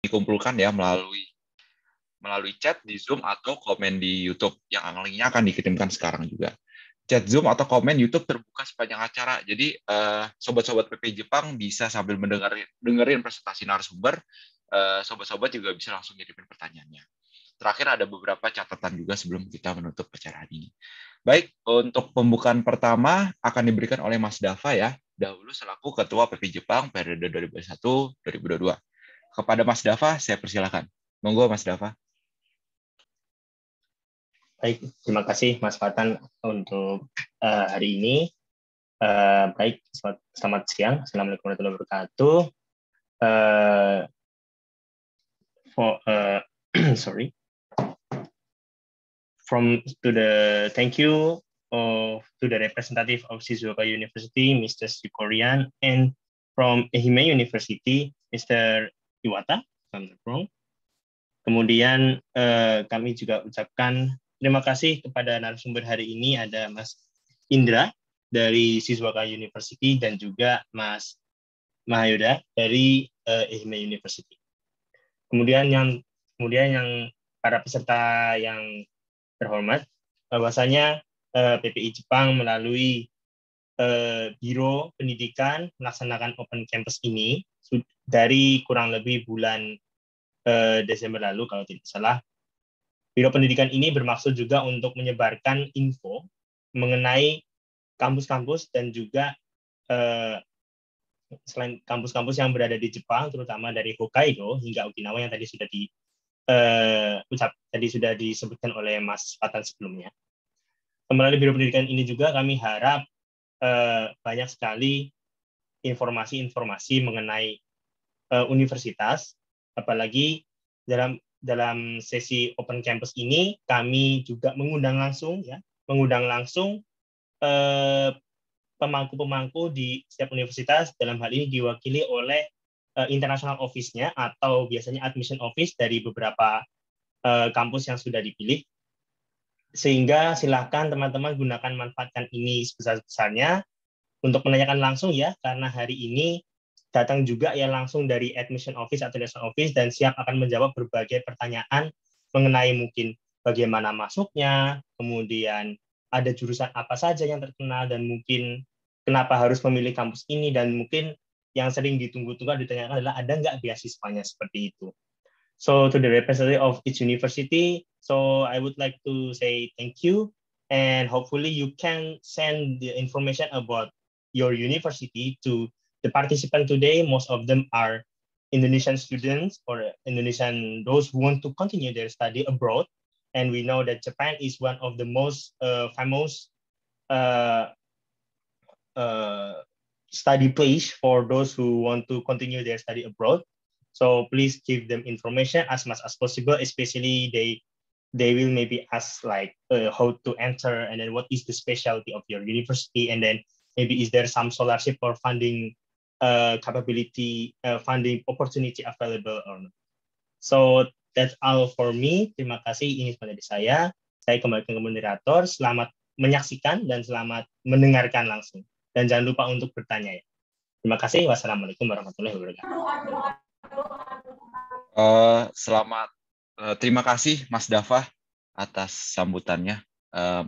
dikumpulkan ya melalui chat di Zoom atau komen di YouTube yang linknya akan dikirimkan sekarang juga. Chat Zoom atau komen YouTube terbuka sepanjang acara. Jadi sobat-sobat PP Jepang bisa sambil dengerin presentasi narasumber, sobat-sobat juga bisa langsung ngirimin pertanyaannya. Terakhir ada beberapa catatan juga sebelum kita menutup acara ini. Baik, untuk pembukaan pertama akan diberikan oleh Mas Dava ya, dahulu selaku Ketua PP Jepang periode 2021-2022. Kepada Mas Dava, saya persilakan. Monggo Mas Dava. Baik, terima kasih Mas Fatan untuk hari ini. Baik, selamat siang. Assalamualaikum warahmatullahi wabarakatuh. Sorry. Thank you to the representative of Shizuoka University, Mr. Sukorian, and from Ehime University, Mr. Iwata, if I'm not wrong. Kemudian kami juga ucapkan terima kasih kepada narasumber hari ini, ada Mas Indra dari Shizuoka University dan juga Mas Mahayoda dari Ehime University. Kemudian yang para peserta yang terhormat, bahwasanya PPI Jepang melalui Biro Pendidikan melaksanakan Open Campus ini dari kurang lebih bulan Desember lalu kalau tidak salah. Biro Pendidikan ini bermaksud juga untuk menyebarkan info mengenai kampus-kampus dan juga selain kampus-kampus yang berada di Jepang, terutama dari Hokkaido hingga Okinawa yang tadi sudah disebutkan oleh Mas Fatan sebelumnya. Melalui Biro Pendidikan ini juga kami harap banyak sekali informasi-informasi mengenai universitas, apalagi dalam sesi Open Campus ini kami juga mengundang langsung pemangku-pemangku di setiap universitas, dalam hal ini diwakili oleh international office-nya atau biasanya admission office dari beberapa kampus yang sudah dipilih. Sehingga silakan teman-teman manfaatkan ini sebesar-besarnya untuk menanyakan langsung ya, karena hari ini datang juga ya langsung dari admission office atau liaison office dan siap akan menjawab berbagai pertanyaan mengenai mungkin bagaimana masuknya, kemudian ada jurusan apa saja yang terkenal dan mungkin kenapa harus memilih kampus ini, dan mungkin yang sering ditunggu-tunggu ditanyakan adalah ada nggak beasiswanya seperti itu. So to the representative of each university, so I would like to say thank you, and hopefully you can send the information about your university to the participant today. Most of them are Indonesian students or those who want to continue their study abroad. And we know that Japan is one of the most famous study place for those who want to continue their study abroad. So please give them information as much as possible, especially they will maybe ask like how to enter, and then what is the specialty of your university, and then maybe is there some scholarship or funding capability, funding opportunity available or not. So that's all for me. Terima kasih, ini semua dari saya. Saya kembalikan ke moderator. Selamat menyaksikan dan selamat mendengarkan langsung. Dan jangan lupa untuk bertanya ya. Terima kasih. Wassalamualaikum warahmatullahi wabarakatuh. Terima kasih Mas Dava atas sambutannya.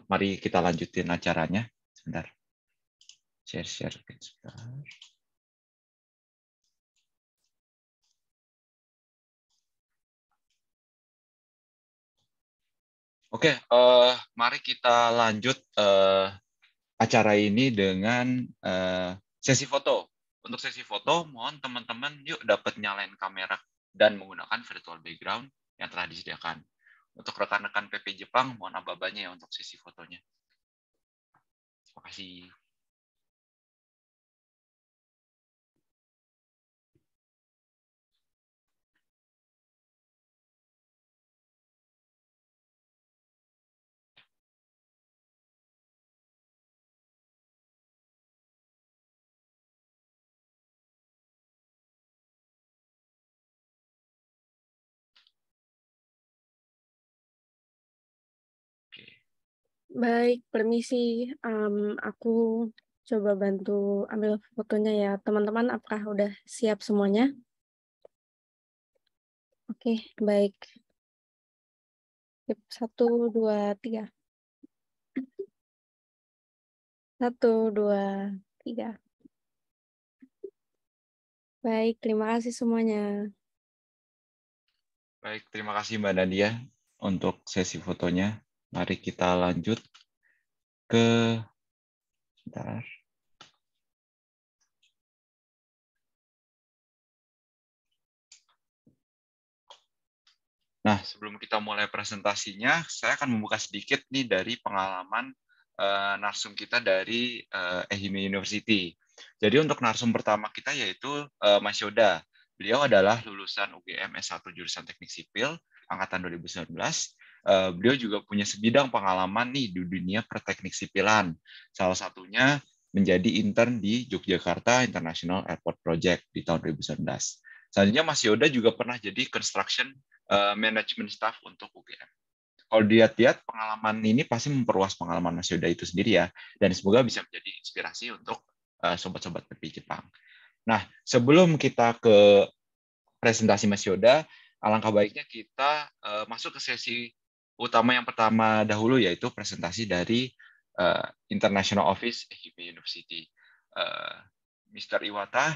Mari kita lanjutin acaranya. Sebentar. Share sebentar. Oke, mari kita lanjut acara ini dengan sesi foto. Untuk sesi foto, mohon teman-teman yuk dapat nyalain kamera dan menggunakan virtual background yang telah disediakan. Untuk rekan-rekan PP Jepang, mohon aba-abanya ya untuk sesi fotonya. Terima kasih. Baik, permisi. Aku coba bantu ambil fotonya ya. Teman-teman, apakah udah siap semuanya? Oke, baik. 1, 2, 3. 1, 2, 3. Baik, terima kasih semuanya. Baik, terima kasih Mbak Nadia untuk sesi fotonya. Mari kita lanjut ke sebentar. Nah, sebelum kita mulai presentasinya, saya akan membuka sedikit nih dari pengalaman narsum kita dari Ehime University. Jadi untuk narsum pertama kita yaitu Mas Yoda. Beliau adalah lulusan UGM S1 jurusan Teknik Sipil angkatan 2019. Beliau juga punya sebidang pengalaman nih di dunia perteknik sipilan. Salah satunya menjadi intern di Yogyakarta International Airport Project di tahun 2019. Selanjutnya Mas Yoda juga pernah jadi construction management staff untuk UGM. Kalau dilihat-lihat pengalaman ini pasti memperluas pengalaman Mas Yoda itu sendiri ya, dan semoga bisa menjadi inspirasi untuk sobat-sobat PPI Jepang. Nah, sebelum kita ke presentasi Mas Yoda, alangkah baiknya kita masuk ke sesi utama yang pertama dahulu, yaitu presentasi dari International Office Ehime University. Mr. Iwata,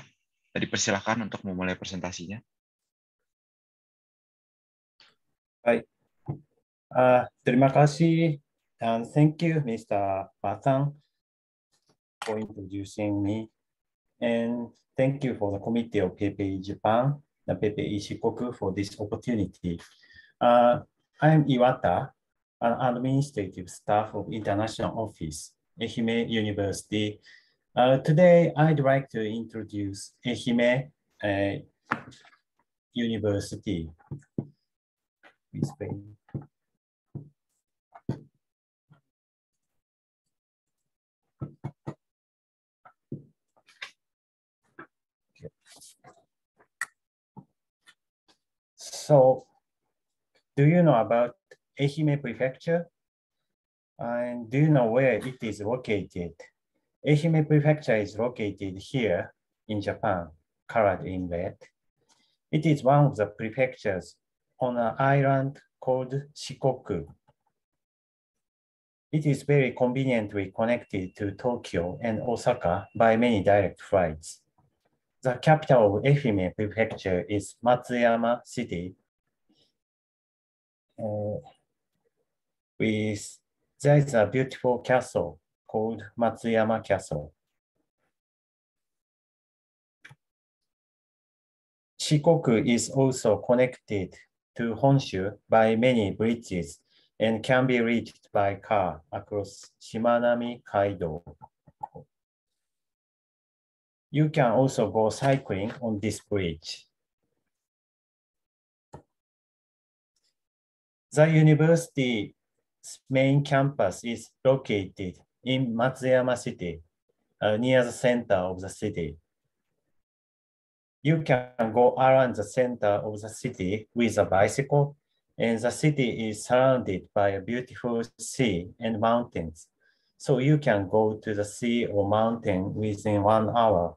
dipersilakan untuk memulai presentasinya. Baik. Terima kasih and thank you, Mr. Batang, for introducing me. And thank you for the Committee of PPI Japan, the PPI Shikoku, for this opportunity. I am Iwata, an administrative staff of International Office, Ehime University. Today, I'd like to introduce Ehime University. Please pay. So, do you know about Ehime Prefecture? And do you know where it is located? Ehime Prefecture is located here in Japan, colored in red. It is one of the prefectures on an island called Shikoku. It is very conveniently connected to Tokyo and Osaka by many direct flights. The capital of Ehime Prefecture is Matsuyama City. There is a beautiful castle called Matsuyama Castle. Shikoku is also connected to Honshu by many bridges and can be reached by car across Shimanami Kaido. You can also go cycling on this bridge. The university's main campus is located in Matsuyama City, near the center of the city. You can go around the center of the city with a bicycle, and the city is surrounded by a beautiful sea and mountains. So you can go to the sea or mountain within 1 hour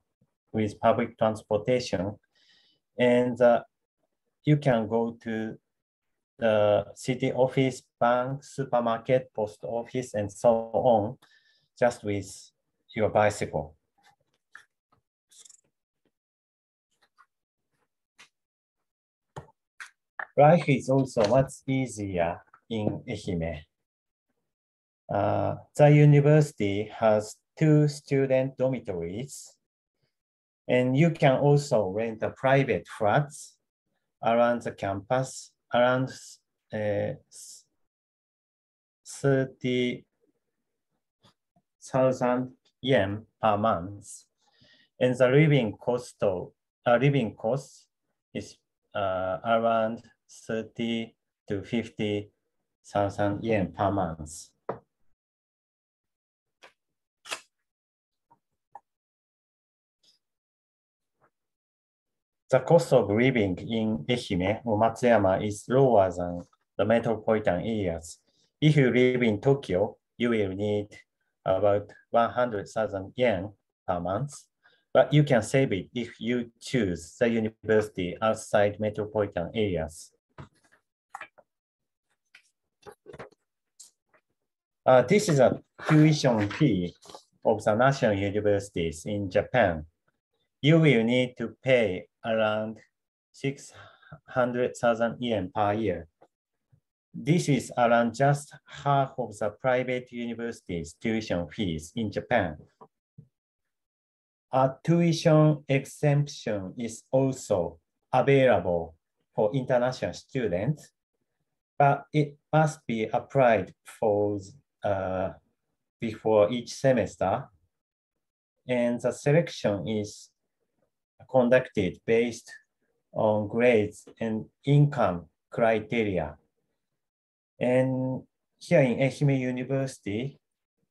with public transportation, and you can go to the city office, bank, supermarket, post office, and so on, just with your bicycle. Life is also much easier in Ehime. The university has 2 student dormitories, and you can also rent a private flats around the campus, around 30,000 yen per month. And the living cost is around 30 to 50,000 yen per month. The cost of living in Ehime or Matsuyama is lower than the metropolitan areas. If you live in Tokyo, you will need about 100,000 yen per month. but you can save it if you choose the university outside metropolitan areas. This is a tuition fee of the national universities in Japan. You will need to pay around 600,000 yen per year. This is around just half of the private universities' tuition fees in Japan. A tuition exemption is also available for international students, but it must be applied for before each semester, and the selection is conducted based on grades and income criteria. And here in Ehime University,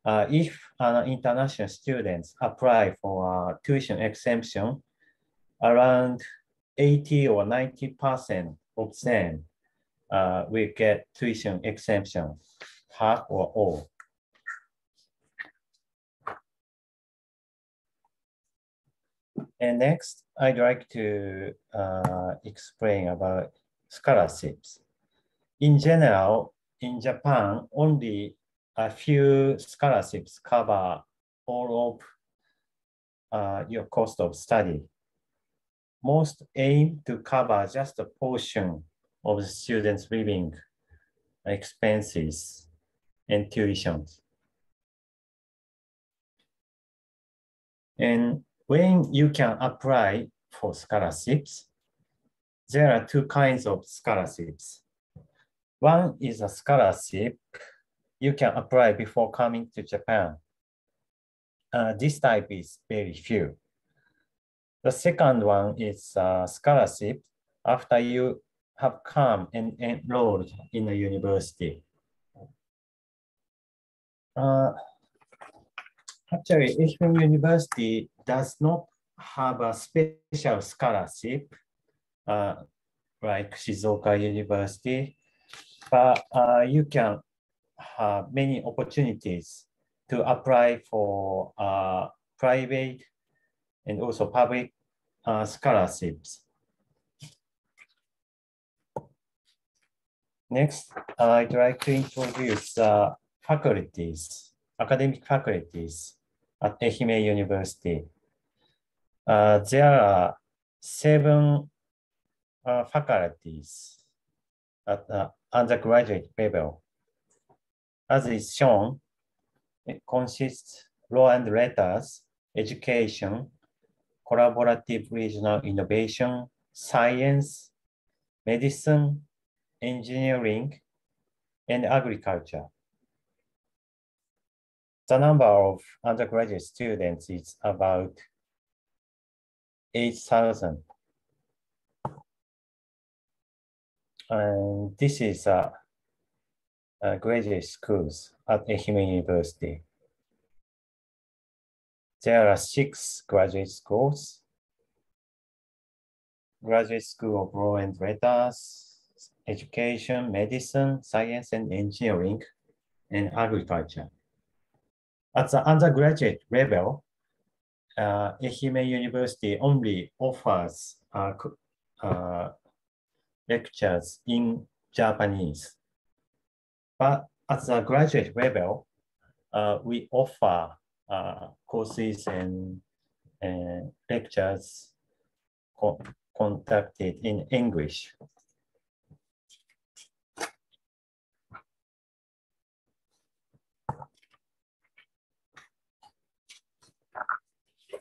if an international students apply for a tuition exemption, around 80 or 90% of them will get tuition exemption, half or all. And next, I'd like to explain about scholarships. In general, in Japan, only a few scholarships cover all of your cost of study. Most aim to cover just a portion of the students' living expenses and tuitions. And when you can apply for scholarships, there are two kinds of scholarships. One is a scholarship you can apply before coming to Japan. This type is very few. The second one is a scholarship after you have come and enrolled in a university. Actually, Ehime University does not have a special scholarship like Shizuoka University, but you can have many opportunities to apply for private and also public scholarships. Next, I'd like to introduce faculties, academic faculties at Ehime University. There are 7 faculties at the undergraduate level. As is shown, it consists law and letters, education, collaborative regional innovation, science, medicine, engineering, and agriculture. The number of undergraduate students is about 8,000. And this is graduate schools at Ehime University. There are 6 graduate schools: Graduate School of Law and Letters, Education, Medicine, Science and Engineering, and Agriculture. At the undergraduate level, Ehime University only offers lectures in Japanese. But at the graduate level, we offer courses and lectures conducted in English.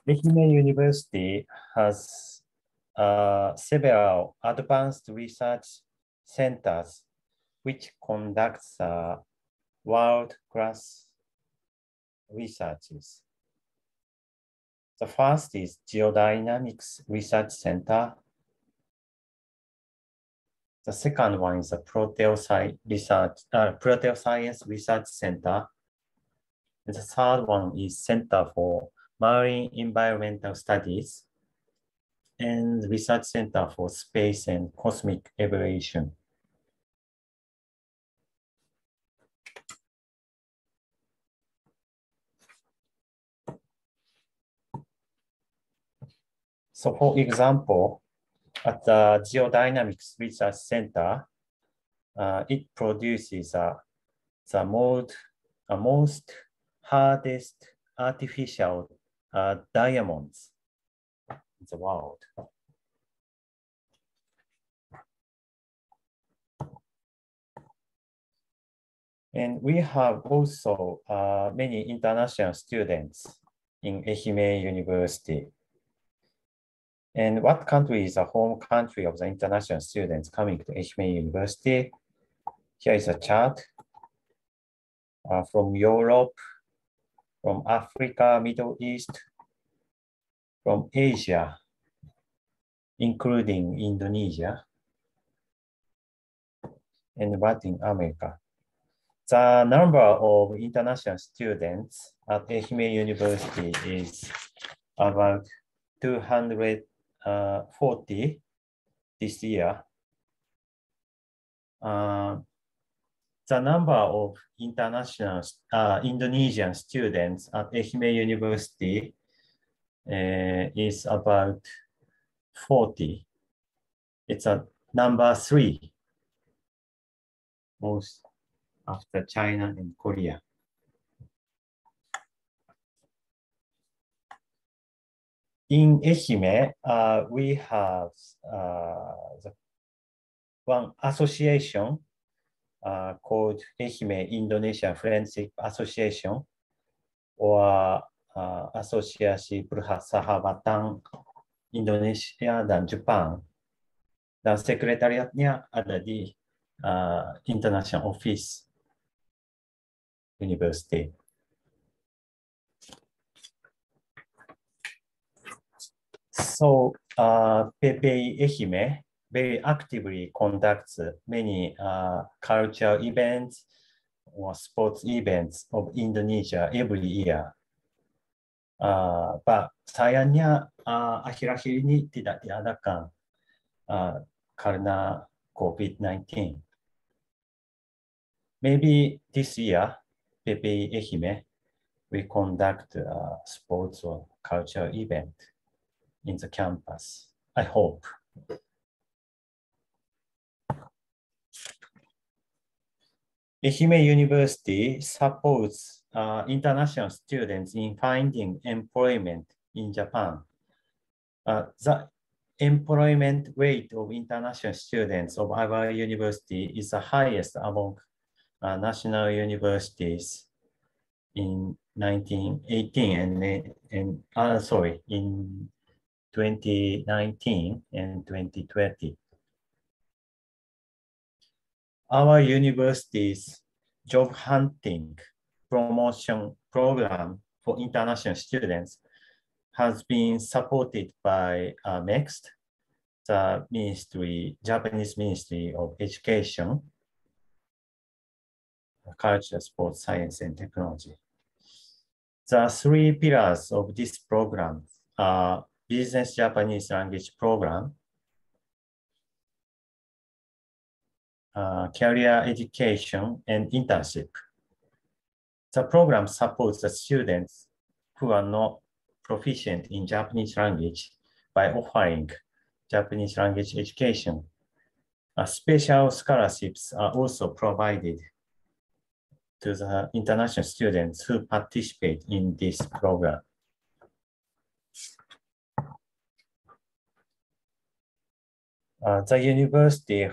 Ehime University has several advanced research centers which conducts world-class researches. The first is Geodynamics Research Center. The second one is the Proteoscience Research Center. And the third one is Center for Marine Environmental Studies and Research Center for Space and Cosmic Evaluation. So for example, at the Geodynamics Research Center, it produces the most hardest artificial diamonds in the world. And we have also many international students in Ehime University. And what country is the home country of the international students coming to Ehime University? Here is a chart from Europe, from Africa, Middle East, from Asia, including Indonesia, and Latin America. The number of international students at Ehime University is about 240 this year. The number of international Indonesian students at Ehime University is about 40. It's a number 3, most after China and Korea. In Ehime, we have one association called Ehime Indonesia Friendship Association, or Asosiasi Persahabatan Indonesia dan Jepang. Dan sekretariatnya ada di International Office University. So PPI Ehime very actively conducts many cultural events or sports events of Indonesia every year. But sayangnya akhir-akhir ini tidak diadakan karena COVID-19. Maybe this year, PPI Ehime will conduct a sports or cultural event in the campus. I hope. Ehime University supports international students in finding employment in Japan. The employment rate of international students of our university is the highest among national universities in 1918 in 2019 and 2020. Our university's job hunting promotion program for international students has been supported by MEXT, the Japanese Ministry of Education, Culture, Sports, Science, and Technology. The 3 pillars of this program are Business Japanese Language Program, career education, and internship. The program supports the students who are not proficient in Japanese language by offering Japanese language education. Special scholarships are also provided to the international students who participate in this program. The university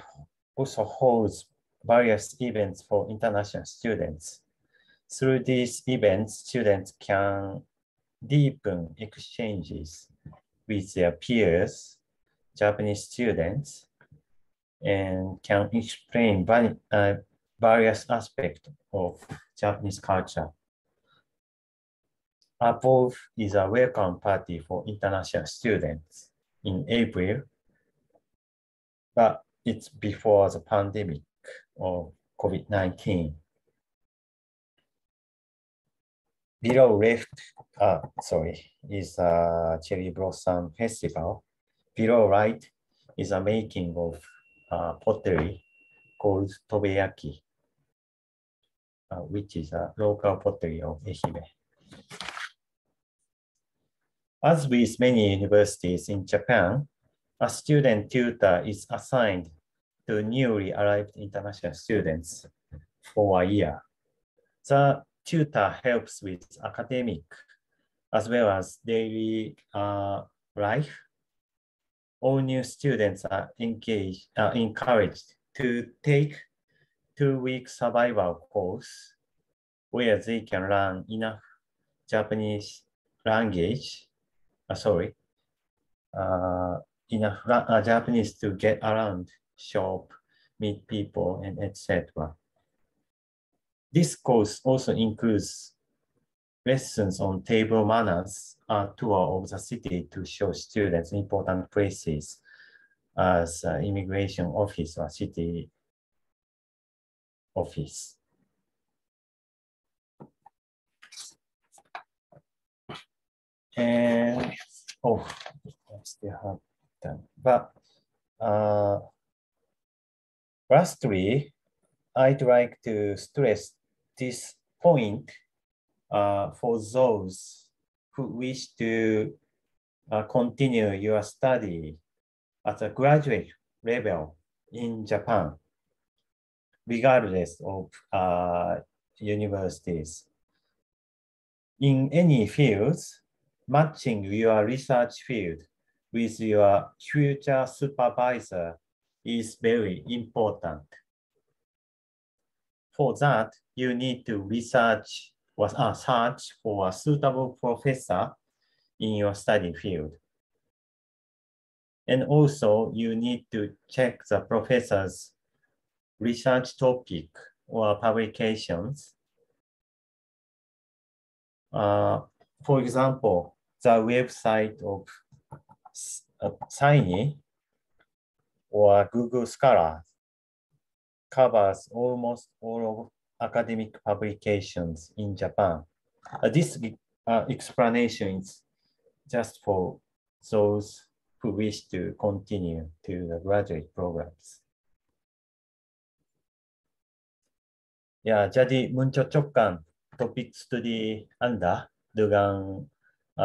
also holds various events for international students. Through these events, students can deepen exchanges with their peers, Japanese students, and can explain various aspects of Japanese culture. Above is a welcome party for international students in April, but it's before the pandemic of COVID-19. Below left, is a Cherry Blossom Festival. Below right is a making of pottery called Tobeyaki, which is a local pottery of Ehime. As with many universities in Japan, a student tutor is assigned to newly arrived international students for a year. The tutor helps with academic as well as daily life. All new students are encouraged to take 2-week survival course where they can learn enough Japanese language, enough Japanese to get around, shop, meet people, and etc. This course also includes lessons on table manners, a tour of the city to show students important places as immigration office or city office. And I still have done. But lastly, I'd like to stress this point for those who wish to continue your study at a graduate level in Japan, regardless of universities. In any fields, matching your research field with your future supervisor is very important. For that, you need to research or search for a suitable professor in your study field. And also, you need to check the professor's research topic or publications. For example, the website of Shiny or Google Scholar covers almost all of academic publications in Japan. This explanation is just for those who wish to continue to the graduate programs. Ya, jadi mencocokkan topik studi Anda dengan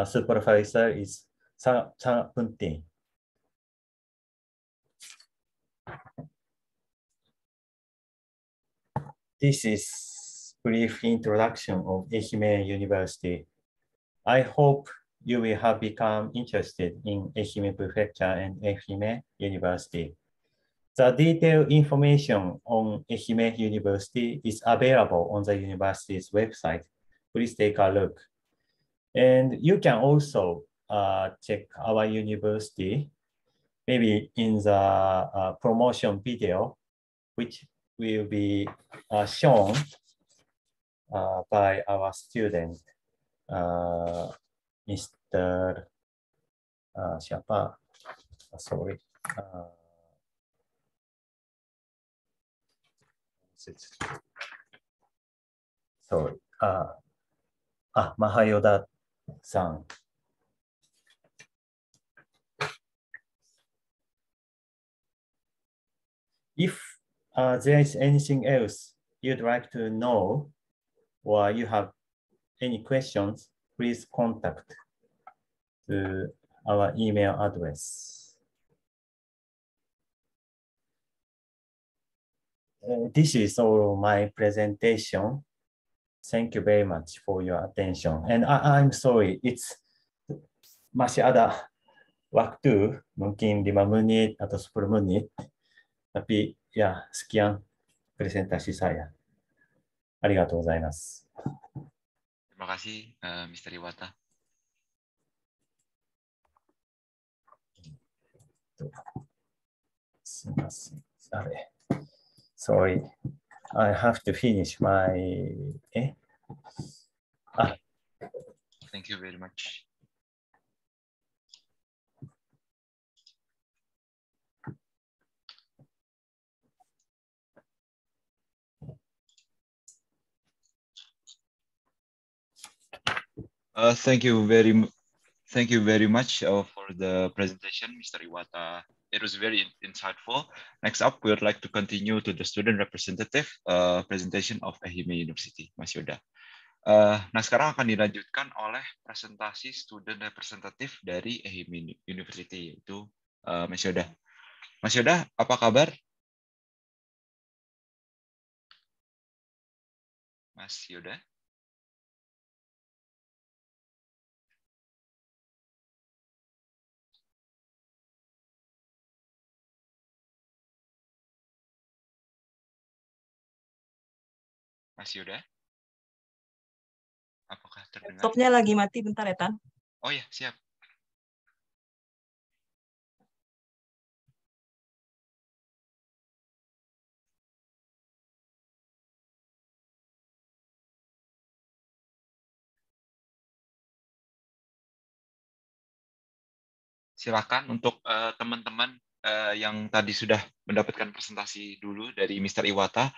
supervisor is sangat penting. This is brief introduction of Ehime University. I hope you will have become interested in Ehime Prefecture and Ehime University. The detailed information on Ehime University is available on the university's website. Please take a look. And you can also check our university, maybe in the promotion video, which will be shown by our student, Mr. Siapa? Sorry. Sorry. Mahayoda-san. If there is anything else you'd like to know or you have any questions, please contact to our email address. This is all my presentation. Thank you very much for your attention. And I'm sorry, it's masih ada waktu, mungkin 5 menit atau 10 menit. Tapi ya, sekian presentasi saya. Arigatou gozaimasu. Terima kasih, Mr. Iwata. Sorry, I have to finish my. Thank you very much. Thank you very much for the presentation, Mr. Iwata. It was very insightful. Next up, we would like to continue to the student representative presentation of Ehime University, Mas Yoda. Nah, sekarang akan dilanjutkan oleh presentasi student representative dari EHIM University, yaitu Mas Yoda. Mas Yoda, apa kabar? Mas Yoda? Mas Yoda? Apakah terdengar? Laptopnya lagi mati, bentar ya, Tan. Oh ya, siap. Silakan untuk teman-teman yang tadi sudah mendapatkan presentasi dulu dari Mr. Iwata,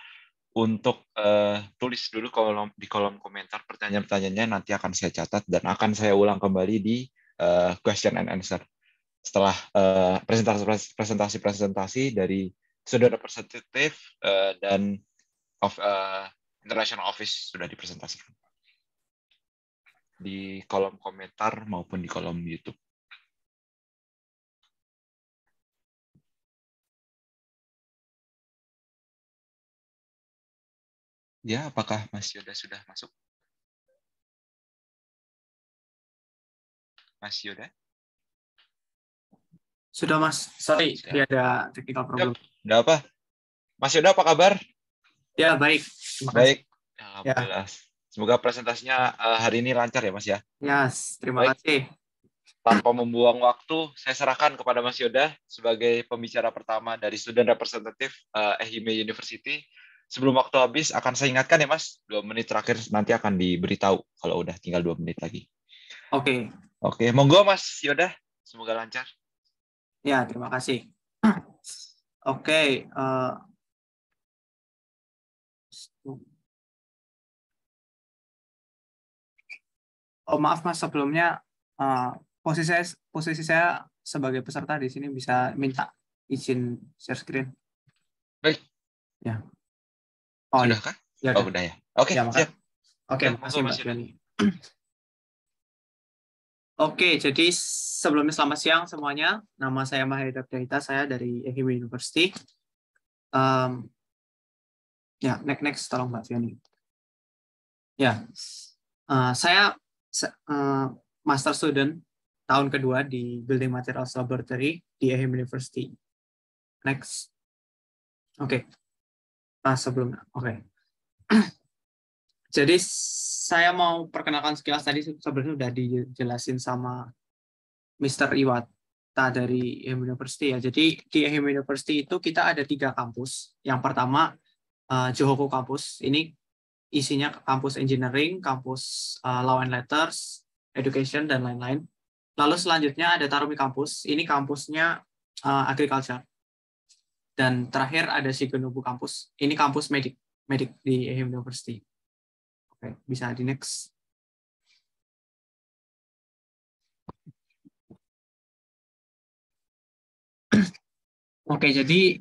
untuk tulis dulu di kolom komentar pertanyaan-pertanyaannya, nanti akan saya catat dan akan saya ulang kembali di question and answer setelah presentasi dari student representative dan international office sudah dipresentasikan di kolom komentar maupun di kolom YouTube. Ya, apakah Mas Yoda sudah masuk? Mas Yoda? Sudah, Mas. Sorry, Sudah. dia ada technical problem. Udah apa? Mas Yoda, apa kabar? Ya, baik. Terima kasih. Baik. Alhamdulillah. Semoga presentasinya hari ini lancar ya, Mas ya. Yes, terima Baik. kasih. Tanpa membuang waktu, saya serahkan kepada Mas Yoda sebagai pembicara pertama dari student representative EHIM University. Sebelum waktu habis, akan saya ingatkan ya, Mas, 2 menit terakhir nanti akan diberitahu kalau udah tinggal 2 menit lagi. Oke. Oke, monggo Mas Yoda. Semoga lancar. Ya, terima kasih. Oke. Oh, maaf, Mas, sebelumnya posisi saya sebagai peserta di sini bisa minta izin share screen. Baik. Ya. Oh, sudah kah? Ya, oh, udah ya. Oke, ya, siap. Oke, Ya, makasih monggo, Mbak Mas Yoda. Fiani. Oke, jadi sebelumnya selamat siang semuanya. Nama saya Mahardika Dahita, saya dari EHIM University. Ya, next, tolong Mbak Fiani. Ya, saya master student tahun kedua di Building Materials Laboratory di EHIM University. Next. Oke. Sebelumnya. Oke. Jadi saya mau perkenalkan sekilas, tadi sebenarnya sudah dijelasin sama Mr. Iwata dari EHIM University ya. Jadi di EHIM University itu kita ada 3 kampus. Yang pertama Johoko Campus. Ini isinya kampus engineering, kampus law and letters, education, dan lain-lain. Lalu selanjutnya ada Tarumi Campus. Ini kampusnya agriculture. Dan terakhir ada Shigenubu Campus. Ini kampus medik di EHIM University. Oke, bisa di next. Oke, jadi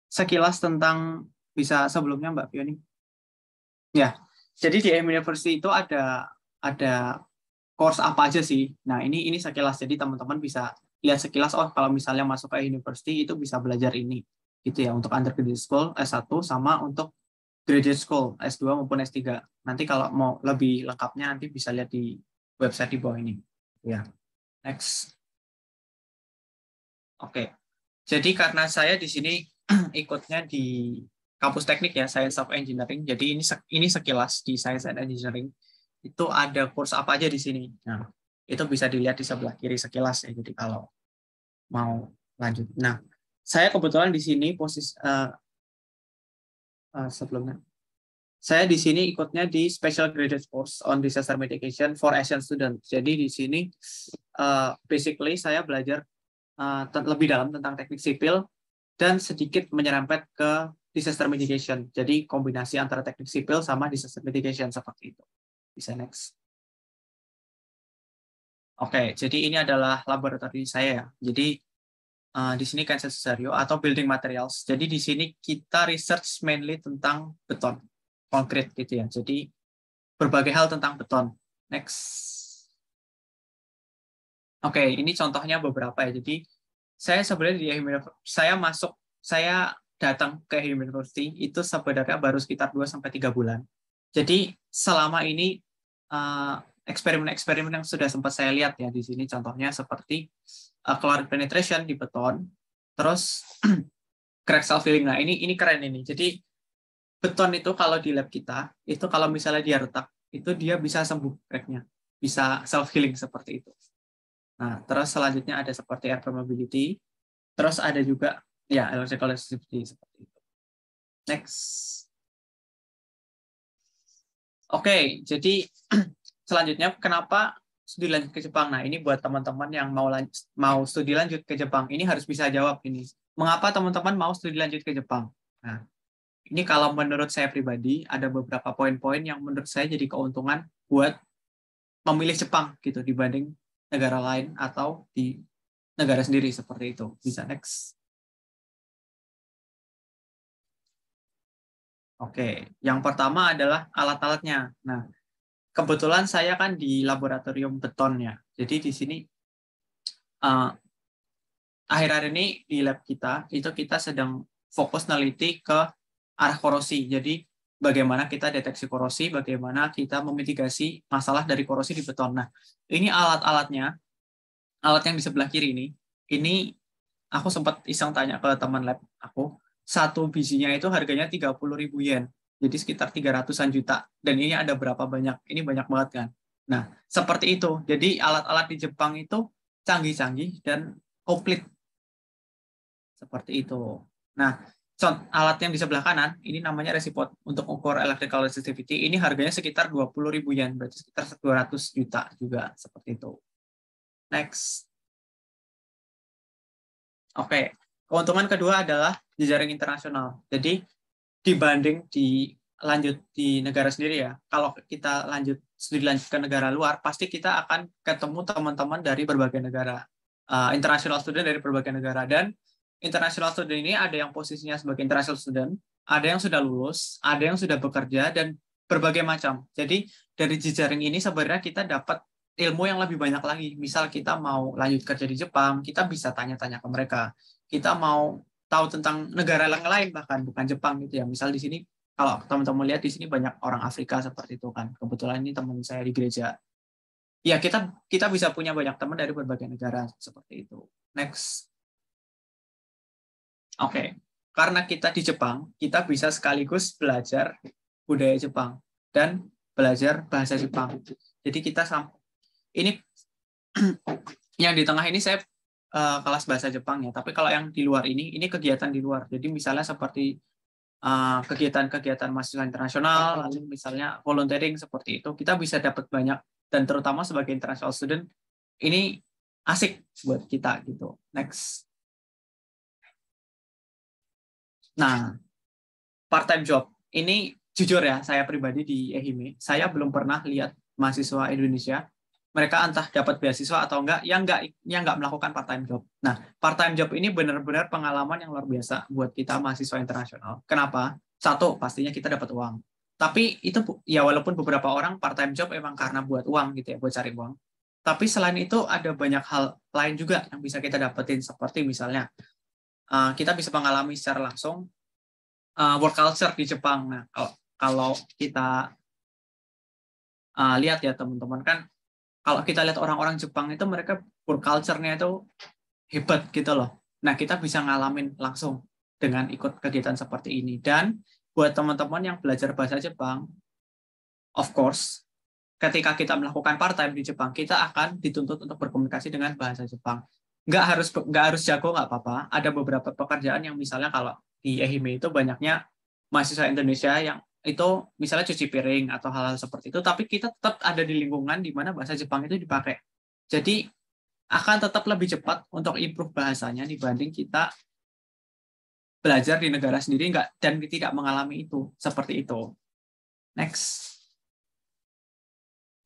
sekilas tentang bisa sebelumnya Mbak Fioni. Ya, jadi di EHIM University itu ada course apa aja sih. Nah, ini sekilas, jadi teman-teman bisa lihat sekilas, oh kalau misalnya masuk ke university itu bisa belajar ini. Gitu ya, untuk undergraduate school S1 sama untuk graduate school S2 maupun S3. Nanti kalau mau lebih lengkapnya nanti bisa lihat di website di bawah ini. Ya. Next. Oke. Jadi karena saya di sini ikutnya di kampus teknik ya, Science of Engineering. Jadi ini sekilas di Science and Engineering itu ada course apa aja di sini. Nah, itu bisa dilihat di sebelah kiri sekilas ya. Jadi kalau mau lanjut. Nah, saya kebetulan di sini posisi sebelumnya. Saya di sini ikutnya di Special Graduate Course on Disaster Mitigation for Asian Students. Jadi di sini basically saya belajar lebih dalam tentang teknik sipil dan sedikit menyerempet ke disaster mitigation. Jadi kombinasi antara teknik sipil sama disaster mitigation seperti itu. Bisa next. Oke, jadi ini adalah laboratorium saya. Jadi di sini Kansas Cesario atau building materials. Jadi di sini kita research mainly tentang beton, konkret gitu ya. Jadi berbagai hal tentang beton. Next. Oke, ini contohnya beberapa ya. Jadi saya sebenarnya di saya datang ke University itu sebenarnya baru sekitar 2-3 bulan. Jadi selama ini eksperimen-eksperimen yang sudah sempat saya lihat ya di sini contohnya seperti caloric penetration di beton, terus crack self-healing. Nah, ini keren ini. Jadi beton itu kalau di lab kita, itu kalau misalnya dia retak, itu dia bisa sembuh cracknya, bisa self-healing seperti itu. Nah, terus selanjutnya ada seperti air permeability, terus ada juga ya electrical resistivity seperti itu. Next. Oke, jadi selanjutnya kenapa studi lanjut ke Jepang? Nah, ini buat teman-teman yang mau studi lanjut ke Jepang, ini harus bisa jawab ini. Mengapa teman-teman mau studi lanjut ke Jepang? Nah, ini kalau menurut saya pribadi ada beberapa poin-poin yang menurut saya jadi keuntungan buat memilih Jepang gitu dibanding negara lain atau di negara sendiri seperti itu. Bisa next. Oke, yang pertama adalah alat-alatnya. Nah, kebetulan saya kan di laboratorium beton ya. Jadi di sini akhir-akhir ini di lab kita itu kita sedang fokus neliti ke arah korosi. Jadi bagaimana kita deteksi korosi, bagaimana kita memitigasi masalah dari korosi di beton. Nah, ini alat-alatnya, alat yang di sebelah kiri ini aku sempat iseng tanya ke teman lab aku, satu bijinya itu harganya 30.000 yen, jadi sekitar 300-an juta. Dan ini ada berapa banyak? Ini banyak banget kan? Nah, seperti itu. Jadi alat-alat di Jepang itu canggih-canggih dan komplit. Seperti itu. Nah, alat yang di sebelah kanan, ini namanya resipot untuk ukur electrical resistivity. Ini harganya sekitar 20.000 yen, berarti sekitar 200 juta juga, seperti itu. Next. Oke, keuntungan kedua adalah jejaring internasional. Jadi, dibanding lanjut di negara sendiri ya, kalau kita studi lanjut ke negara luar, pasti kita akan ketemu teman-teman dari berbagai negara. International student dari berbagai negara. Dan international student ini ada yang posisinya sebagai international student, ada yang sudah lulus, ada yang sudah bekerja, dan berbagai macam. Jadi dari jejaring ini sebenarnya kita dapat ilmu yang lebih banyak lagi. Misal kita mau lanjut kerja di Jepang, kita bisa tanya-tanya ke mereka. Kita mau tahu tentang negara yang lain bahkan bukan Jepang gitu ya. Misal di sini kalau teman-teman lihat di sini banyak orang Afrika seperti itu kan. Kebetulan ini teman saya di gereja. Ya kita bisa punya banyak teman dari berbagai negara seperti itu. Next. Oke, karena kita di Jepang, kita bisa sekaligus belajar budaya Jepang dan belajar bahasa Jepang. Jadi ini yang di tengah ini saya kelas bahasa Jepang ya, tapi kalau yang di luar ini kegiatan di luar. Jadi misalnya seperti kegiatan-kegiatan mahasiswa internasional, lalu misalnya volunteering seperti itu, kita bisa dapat banyak, dan terutama sebagai international student, ini asik buat kita gitu. Next. Nah, part-time job. Ini jujur ya, saya pribadi di EHIME, saya belum pernah lihat mahasiswa Indonesia, mereka entah dapat beasiswa atau enggak, yang enggak melakukan part-time job. Nah, part-time job ini benar-benar pengalaman yang luar biasa buat kita mahasiswa internasional. Kenapa? Satu, pastinya kita dapat uang. Tapi itu ya walaupun beberapa orang part-time job emang karena buat uang gitu ya, buat cari uang. Tapi selain itu ada banyak hal lain juga yang bisa kita dapetin, seperti misalnya kita bisa mengalami secara langsung work culture di Jepang. Nah, kalau kita lihat ya teman-teman kan, kalau kita lihat orang-orang Jepang itu mereka work culture-nya itu hebat gitu loh. Nah, kita bisa ngalamin langsung dengan ikut kegiatan seperti ini. Dan buat teman-teman yang belajar bahasa Jepang, of course, ketika kita melakukan part-time di Jepang, kita akan dituntut untuk berkomunikasi dengan bahasa Jepang. Nggak harus jago, nggak apa-apa. Ada beberapa pekerjaan yang misalnya kalau di EHIME itu banyaknya mahasiswa Indonesia yang itu misalnya cuci piring atau hal-hal seperti itu, tapi kita tetap ada di lingkungan di mana bahasa Jepang itu dipakai. Jadi akan tetap lebih cepat untuk improve bahasanya dibanding kita belajar di negara sendiri dan tidak mengalami itu seperti itu. Next.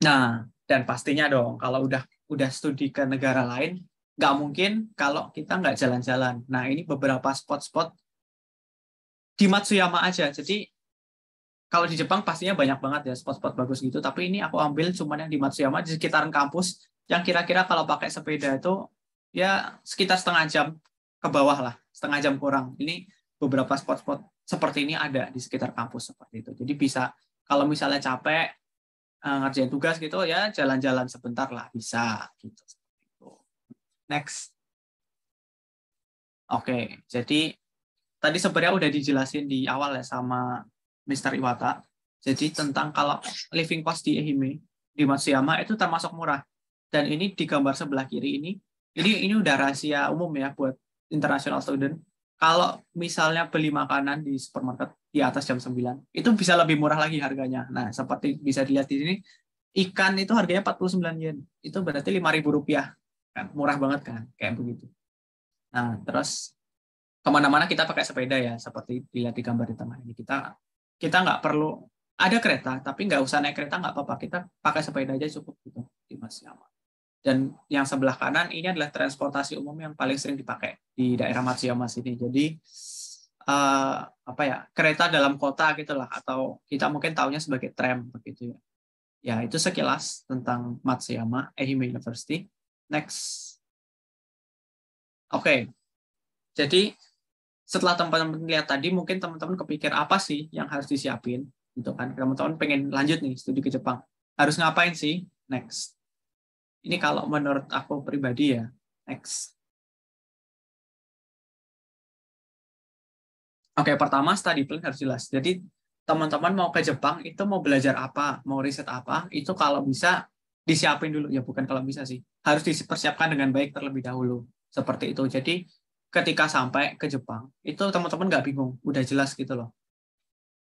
Nah, dan pastinya dong kalau udah studi ke negara lain, nggak mungkin kalau kita nggak jalan-jalan. Nah, ini beberapa spot-spot di Matsuyama aja. Jadi kalau di Jepang pastinya banyak banget ya spot-spot bagus gitu, tapi ini aku ambil cuman yang di Matsuyama di sekitaran kampus yang kira-kira kalau pakai sepeda itu ya sekitar setengah jam ke bawah lah, setengah jam kurang. Ini beberapa spot-spot seperti ini ada di sekitar kampus seperti itu. Jadi bisa kalau misalnya capek ngerjain tugas gitu ya jalan-jalan sebentar lah bisa gitu. Next. Oke, jadi tadi sebenarnya udah dijelasin di awal ya sama Mr. Iwata. Jadi tentang kalau living cost di Ehime di Matsuyama itu termasuk murah. Dan ini di gambar sebelah kiri ini udah rahasia umum ya buat international student. Kalau misalnya beli makanan di supermarket di atas jam 9, itu bisa lebih murah lagi harganya. Nah, seperti bisa dilihat di sini, ikan itu harganya 49 yen. Itu berarti 5.000 rupiah. Kan, murah banget kan, kayak begitu. Nah, terus kemana-mana kita pakai sepeda ya, seperti dilihat di gambar di tengah ini. Kita nggak perlu ada kereta, tapi nggak usah naik kereta nggak apa-apa. Kita pakai sepeda aja cukup gitu di Matsuyama. Dan yang sebelah kanan ini adalah transportasi umum yang paling sering dipakai di daerah Matsuyama sini. Jadi apa ya, kereta dalam kota gitulah, atau kita mungkin tahunya sebagai tram begitu ya. Ya itu sekilas tentang Matsuyama Ehime University. Next. Oke. Jadi setelah teman-teman lihat tadi, mungkin teman-teman kepikir apa sih yang harus disiapin, gitu kan? Teman-teman pengen lanjut nih studi ke Jepang, harus ngapain sih? Next. Ini kalau menurut aku pribadi ya. Next. Oke, pertama study plan harus jelas. Jadi teman-teman mau ke Jepang itu mau belajar apa, mau riset apa, itu kalau bisa disiapin dulu. Ya bukan kalau bisa sih, harus dipersiapkan dengan baik terlebih dahulu. Seperti itu. Jadi ketika sampai ke Jepang, itu teman-teman nggak bingung, udah jelas gitu loh.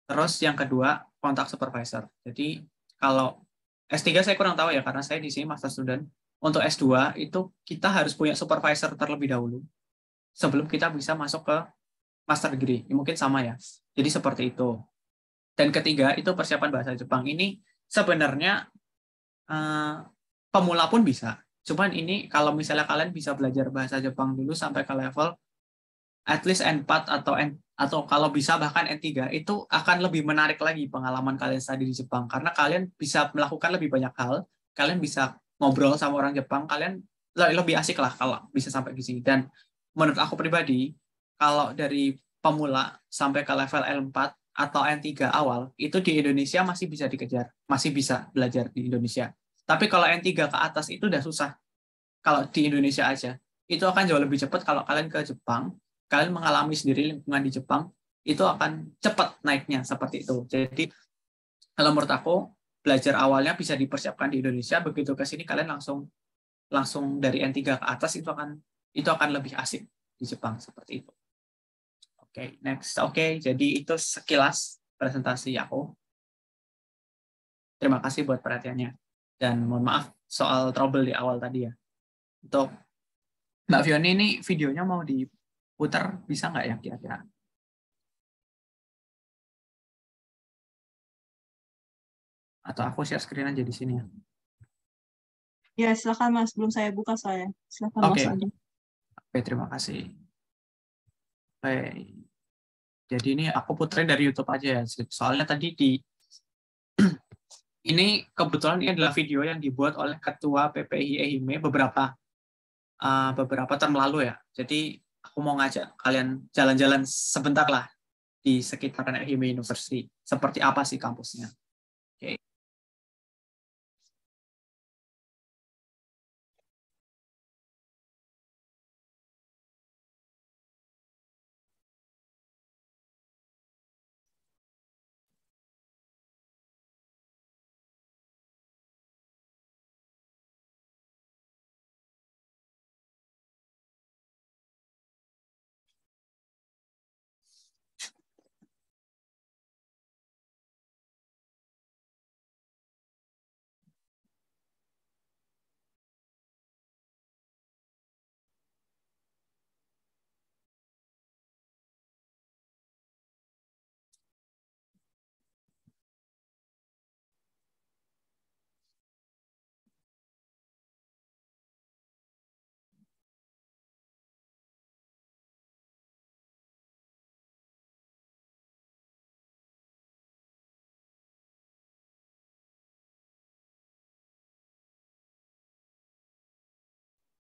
Terus yang kedua, kontak supervisor. Jadi kalau S3 saya kurang tahu ya, karena saya di sini master student. Untuk S2 itu kita harus punya supervisor terlebih dahulu sebelum kita bisa masuk ke master degree. Ini mungkin sama ya. Jadi seperti itu. Dan ketiga, itu persiapan bahasa Jepang. Ini sebenarnya pemula pun bisa. Cuman ini kalau misalnya kalian bisa belajar bahasa Jepang dulu sampai ke level at least N4 atau kalau bisa bahkan N3, itu akan lebih menarik lagi pengalaman kalian studi di Jepang, karena kalian bisa melakukan lebih banyak hal, kalian bisa ngobrol sama orang Jepang, kalian lebih asik lah kalau bisa sampai di sini. Dan menurut aku pribadi, kalau dari pemula sampai ke level L4 atau N3 awal, itu di Indonesia masih bisa dikejar, masih bisa belajar di Indonesia. Tapi kalau N3 ke atas itu udah susah. Kalau di Indonesia aja, itu akan jauh lebih cepat. Kalau kalian ke Jepang, kalian mengalami sendiri lingkungan di Jepang, itu akan cepat naiknya seperti itu. Jadi kalau menurut aku, belajar awalnya bisa dipersiapkan di Indonesia, begitu ke sini kalian langsung dari N3 ke atas itu akan lebih asik di Jepang seperti itu. Oke, next. Oke, jadi itu sekilas presentasi aku. Terima kasih buat perhatiannya. Dan mohon maaf soal trouble di awal tadi ya. Untuk Mbak Fioni, ini videonya mau diputar, bisa nggak ya kira-kira? Atau aku share screen aja di sini ya? Ya, silakan Mas. Belum saya buka saya. Silakan Oke. Mas aja. Oke, terima kasih. Oke. Jadi ini aku puterin dari YouTube aja ya. Soalnya tadi ini kebetulan ini adalah video yang dibuat oleh Ketua PPI Ehime beberapa term lalu ya. Jadi aku mau ngajak kalian jalan-jalan sebentar lah di sekitaran Ehime University. Seperti apa sih kampusnya? Oke.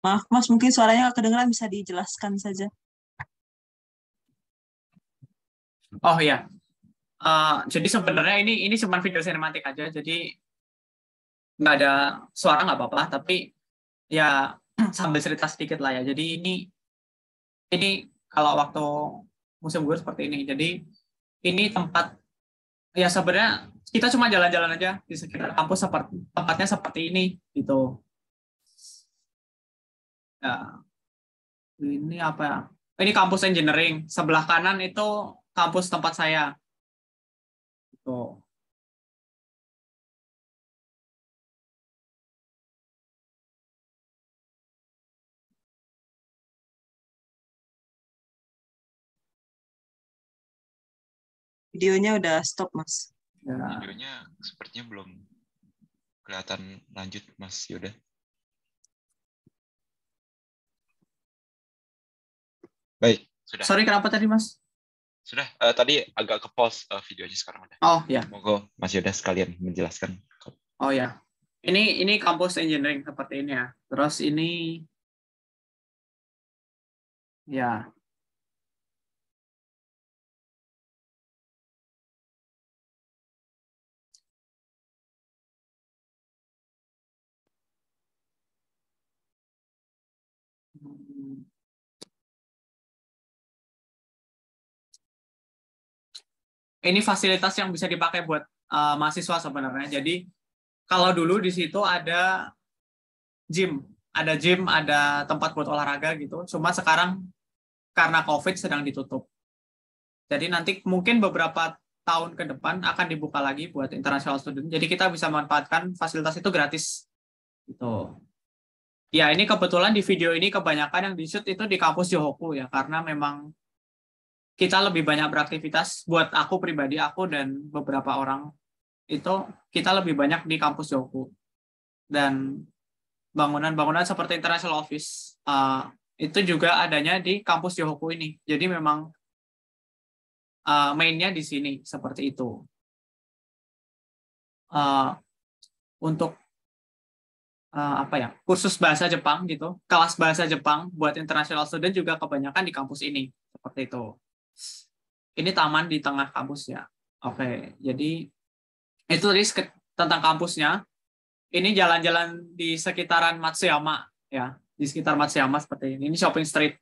Maaf, Mas, mungkin suaranya nggak kedengeran, bisa dijelaskan saja. Oh ya, jadi sebenarnya ini cuma video sinematik aja, jadi nggak ada suara nggak apa-apa, tapi ya sambil cerita sedikit lah ya. Jadi ini kalau waktu musim gugur seperti ini. Jadi ini tempat ya sebenarnya kita cuma jalan-jalan aja di sekitar kampus tempatnya seperti ini gitu. Ya, ini apa ya? Ini kampus engineering. Sebelah kanan itu kampus tempat saya. Gitu. Videonya udah stop, Mas. Ya. Videonya sepertinya belum kelihatan lanjut, Mas Yoda. Baik, sudah. Sorry, kenapa tadi, Mas? Sudah, tadi agak ke-pause videonya, sekarang udah. Oh, ya. Monggo Mas Yoda sekalian menjelaskan. Oh ya. Ini kampus engineering seperti ini ya. Terus ini ya. Ini fasilitas yang bisa dipakai buat mahasiswa sebenarnya. Jadi kalau dulu di situ ada gym, ada tempat buat olahraga gitu. Cuma sekarang karena COVID sedang ditutup. Jadi nanti mungkin beberapa tahun ke depan akan dibuka lagi buat international student. Jadi kita bisa memanfaatkan fasilitas itu gratis. Gitu. Ya, ini kebetulan di video ini kebanyakan yang di-shoot itu di kampus Yohoku ya, karena memang kita lebih banyak beraktivitas, buat aku pribadi, aku dan beberapa orang, itu kita lebih banyak di kampus Yohoku. Dan bangunan-bangunan seperti International Office, itu juga adanya di kampus Yohoku ini. Jadi memang mainnya di sini, seperti itu. Untuk apa ya, kursus bahasa Jepang gitu, kelas bahasa Jepang buat international student juga kebanyakan di kampus ini, seperti itu. Ini taman di tengah kampus ya. Oke, jadi itu tadi tentang kampusnya. Ini jalan-jalan di sekitaran Matsuyama ya, di sekitar Matsuyama seperti ini. Ini shopping street.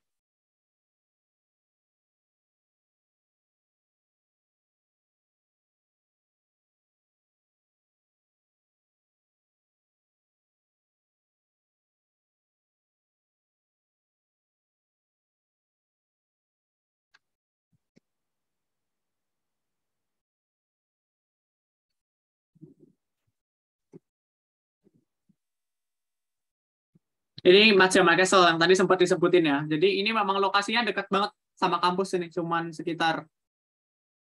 Ini Matsuyama Castle yang tadi sempat disebutin ya. Jadi ini memang lokasinya dekat banget sama kampus ini, cuman sekitar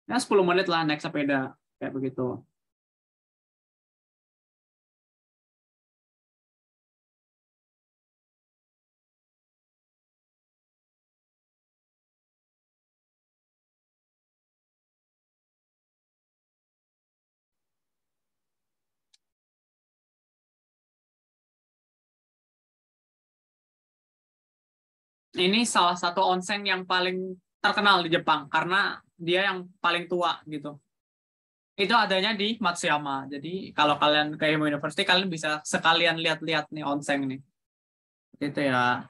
ya 10 menit lah naik sepeda kayak begitu. Ini salah satu onsen yang paling terkenal di Jepang karena dia yang paling tua gitu. Itu adanya di Matsuyama. Jadi kalau kalian ke Ehime University, kalian bisa sekalian lihat-lihat nih onsen nih. Itu ya.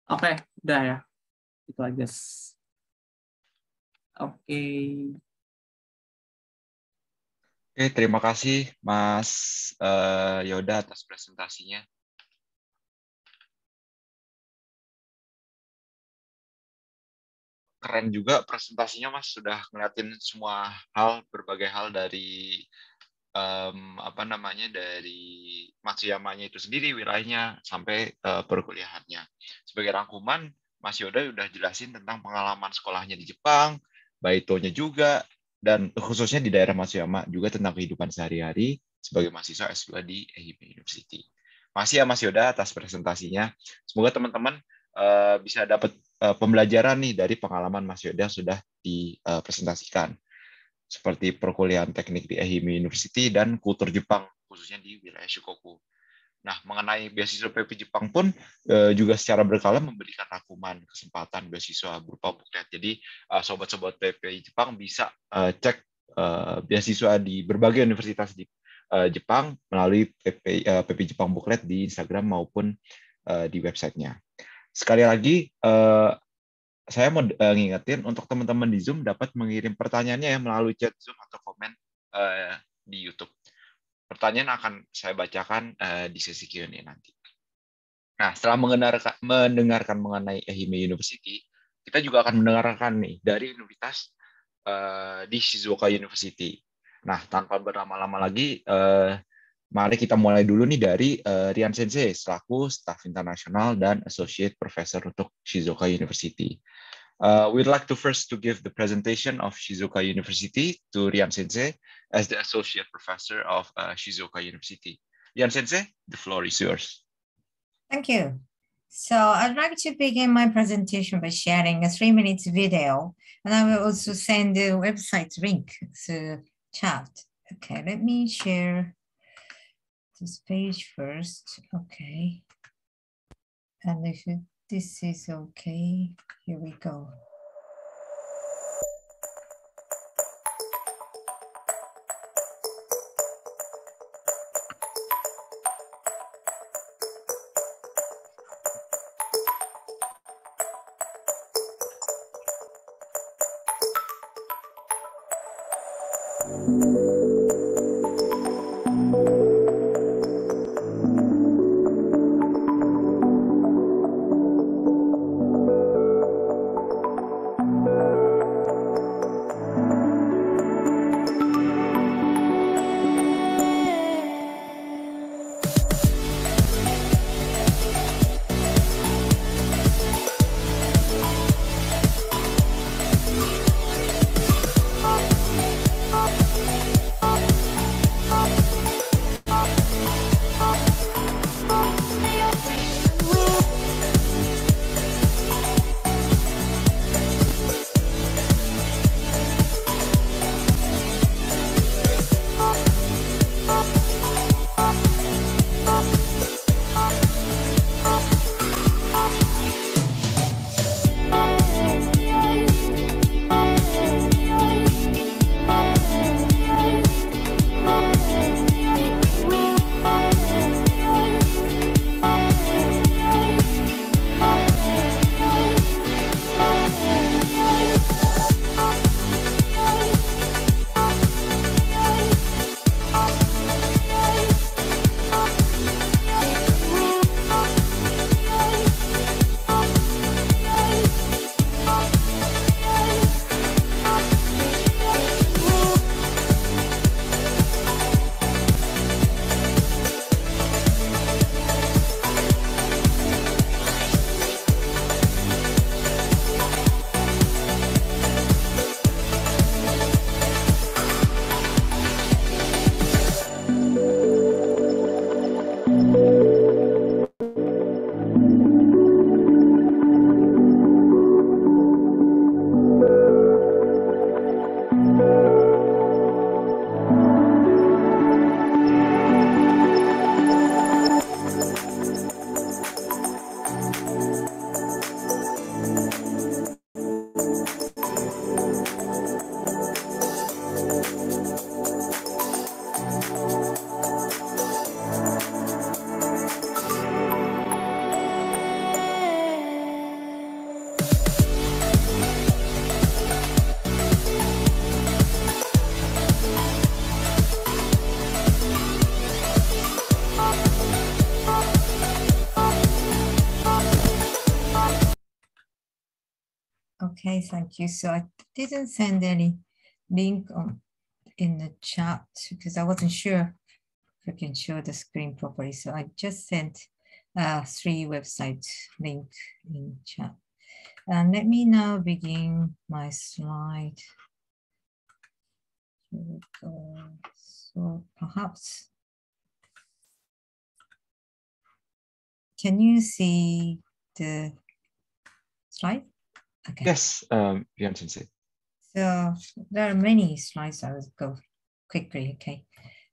Oke, udah ya. Itu aja. Oke. Oke, terima kasih Mas Yoda atas presentasinya. Keren juga presentasinya, Mas, sudah ngeliatin semua hal, berbagai hal dari dari Matsuyama-nya itu sendiri, wilayahnya, sampai perkuliahannya. Sebagai rangkuman, Mas Yoda udah jelasin tentang pengalaman sekolahnya di Jepang, Baito-nya juga, dan khususnya di daerah Matsuyama juga tentang kehidupan sehari-hari sebagai mahasiswa S2 di Ehime University. Makasih ya Mas Yoda atas presentasinya. Semoga teman-teman bisa dapat pembelajaran nih dari pengalaman Mas Yoda yang sudah dipresentasikan, seperti perkuliahan teknik di Ehime University dan kultur Jepang, khususnya di wilayah Shikoku. Nah, mengenai beasiswa PP Jepang pun juga secara berkala memberikan rangkuman kesempatan beasiswa berupa buklet. Jadi sobat-sobat PP Jepang bisa cek beasiswa di berbagai universitas di Jepang melalui PP Jepang Buklet di Instagram maupun di websitenya. Sekali lagi, saya mau ngingetin untuk teman-teman di Zoom dapat mengirim pertanyaannya ya melalui chat Zoom atau komen di YouTube. Pertanyaan akan saya bacakan di sesi Q&A nanti. Nah, setelah mendengarkan mengenai Ehime University, kita juga akan mendengarkan nih dari universitas di Shizuoka University. Nah, tanpa berlama-lama lagi, mari kita mulai dulu nih dari Rian Sensei selaku staf internasional dan associate professor untuk Shizuoka University. We'd like to first to give the presentation of Shizuoka University to Rian Sensei as the associate professor of Shizuoka University. Rian Sensei, the floor is yours. Thank you. So I'd like to begin my presentation by sharing a 3-minute video, and I will also send the website link to chat. Okay, let me share this page first. Okay. And if this is okay, here we go. Okay, thank you. So I didn't send any link in the chat because I wasn't sure if I can show the screen properly. So I just sent 3 website link in chat. And let me now begin my slide. Here we go. So perhaps, can you see the slide? Okay. Yes, Rian Sensei. So there are many slides. I will go quickly. Okay.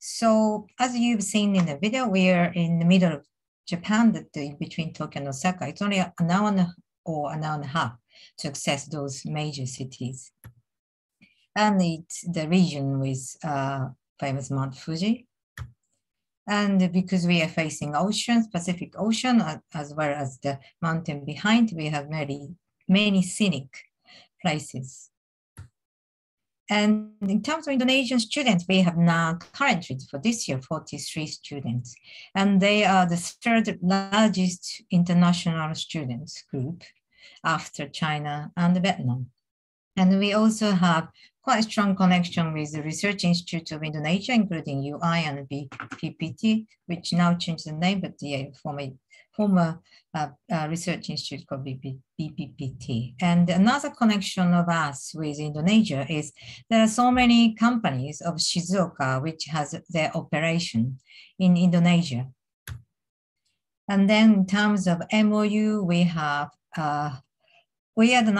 So as you've seen in the video, we are in the middle of Japan, between Tokyo and Osaka. It's only an hour or an hour and a half to access those major cities. And it's the region with famous Mount Fuji. And because we are facing oceans, Pacific Ocean, as well as the mountain behind, we have many scenic places. And in terms of Indonesian students, we have now currently for this year 43 students, and they are the third largest international students group after China and Vietnam. And we also have quite a strong connection with the Research Institute of Indonesia, including UI and BPPT, which now changed the name, but the former research institute called BPPT. And another connection of us with Indonesia is there are so many companies of Shizuoka which has their operation in Indonesia. And then in terms of MOU, we are the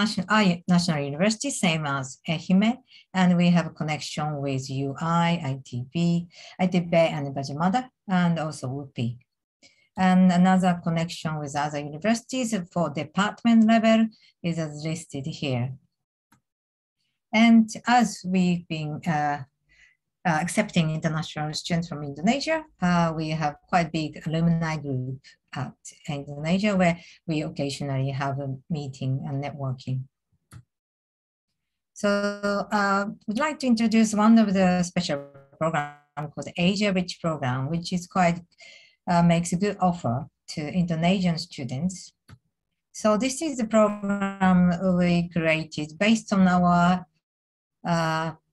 national university, same as Ehime, and we have a connection with UI, ITB, and Bajamada, and also WUPI. And another connection with other universities for department level is as listed here. And as we've been accepting international students from Indonesia, we have quite big alumni group at Indonesia where we occasionally have a meeting and networking. So we'd like to introduce one of the special programs called Asia Rich Program, which is quite makes a good offer to Indonesian students. So this is the program we created based on our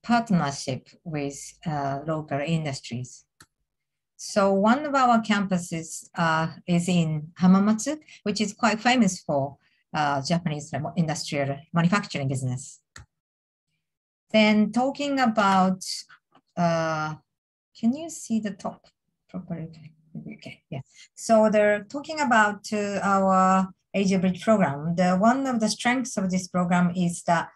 partnership with local industries. So one of our campuses is in Hamamatsu, which is quite famous for Japanese industrial manufacturing business. Then talking about, can you see the top properly? Okay, yeah. So they're talking about our Asia Bridge program. One of the strengths of this program is that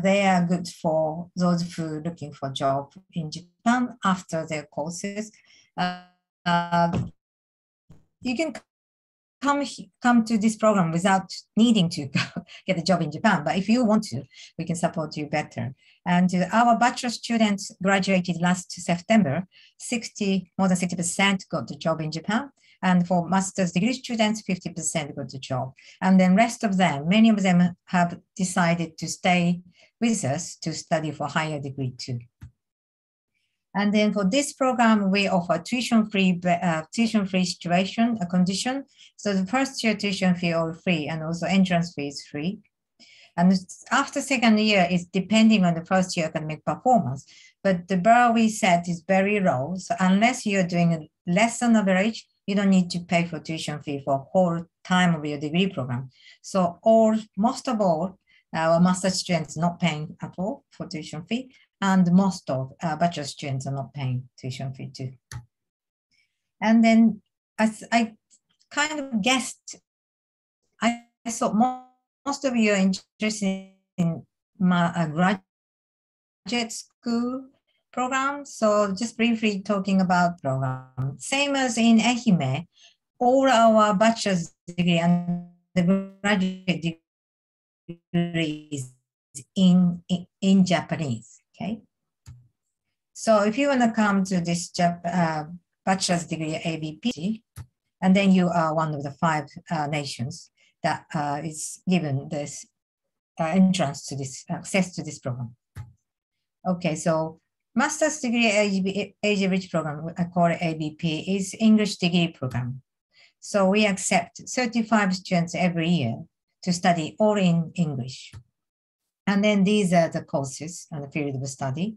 they are good for those who are looking for a job in Japan after their courses. You can come to this program without needing to get a job in Japan, but if you want to, we can support you better. And our bachelor students graduated last September, more than 60% got the job in Japan. And for master's degree students, 50% got the job. And then rest of them, many of them have decided to stay with us to study for higher degree too. And then for this program, we offer tuition-free situation, a condition. So the first year tuition fee all free, and also entrance fee is free. And after second year, it's depending on the first year academic performance. But the bar we set is very low. So unless you're doing less than average, you don't need to pay for tuition fee for whole time of your degree program. So most of all, our master students not paying at all for tuition fee, and most of bachelor students are not paying tuition fee too. And then as I kind of guessed, I thought most of you are interested in my graduate school program. So just briefly talking about program. Same as in Ehime, all our bachelor's degree and the graduate degree is in Japanese, okay? So if you want to come to this bachelor's degree at ABP, and then you are one of the 5 nations that is given this entrance to this, access to this program. Okay, so master's degree Asia Rich program, I call it ABP, is English degree program. So we accept 35 students every year to study all in English. And then these are the courses and the field of study.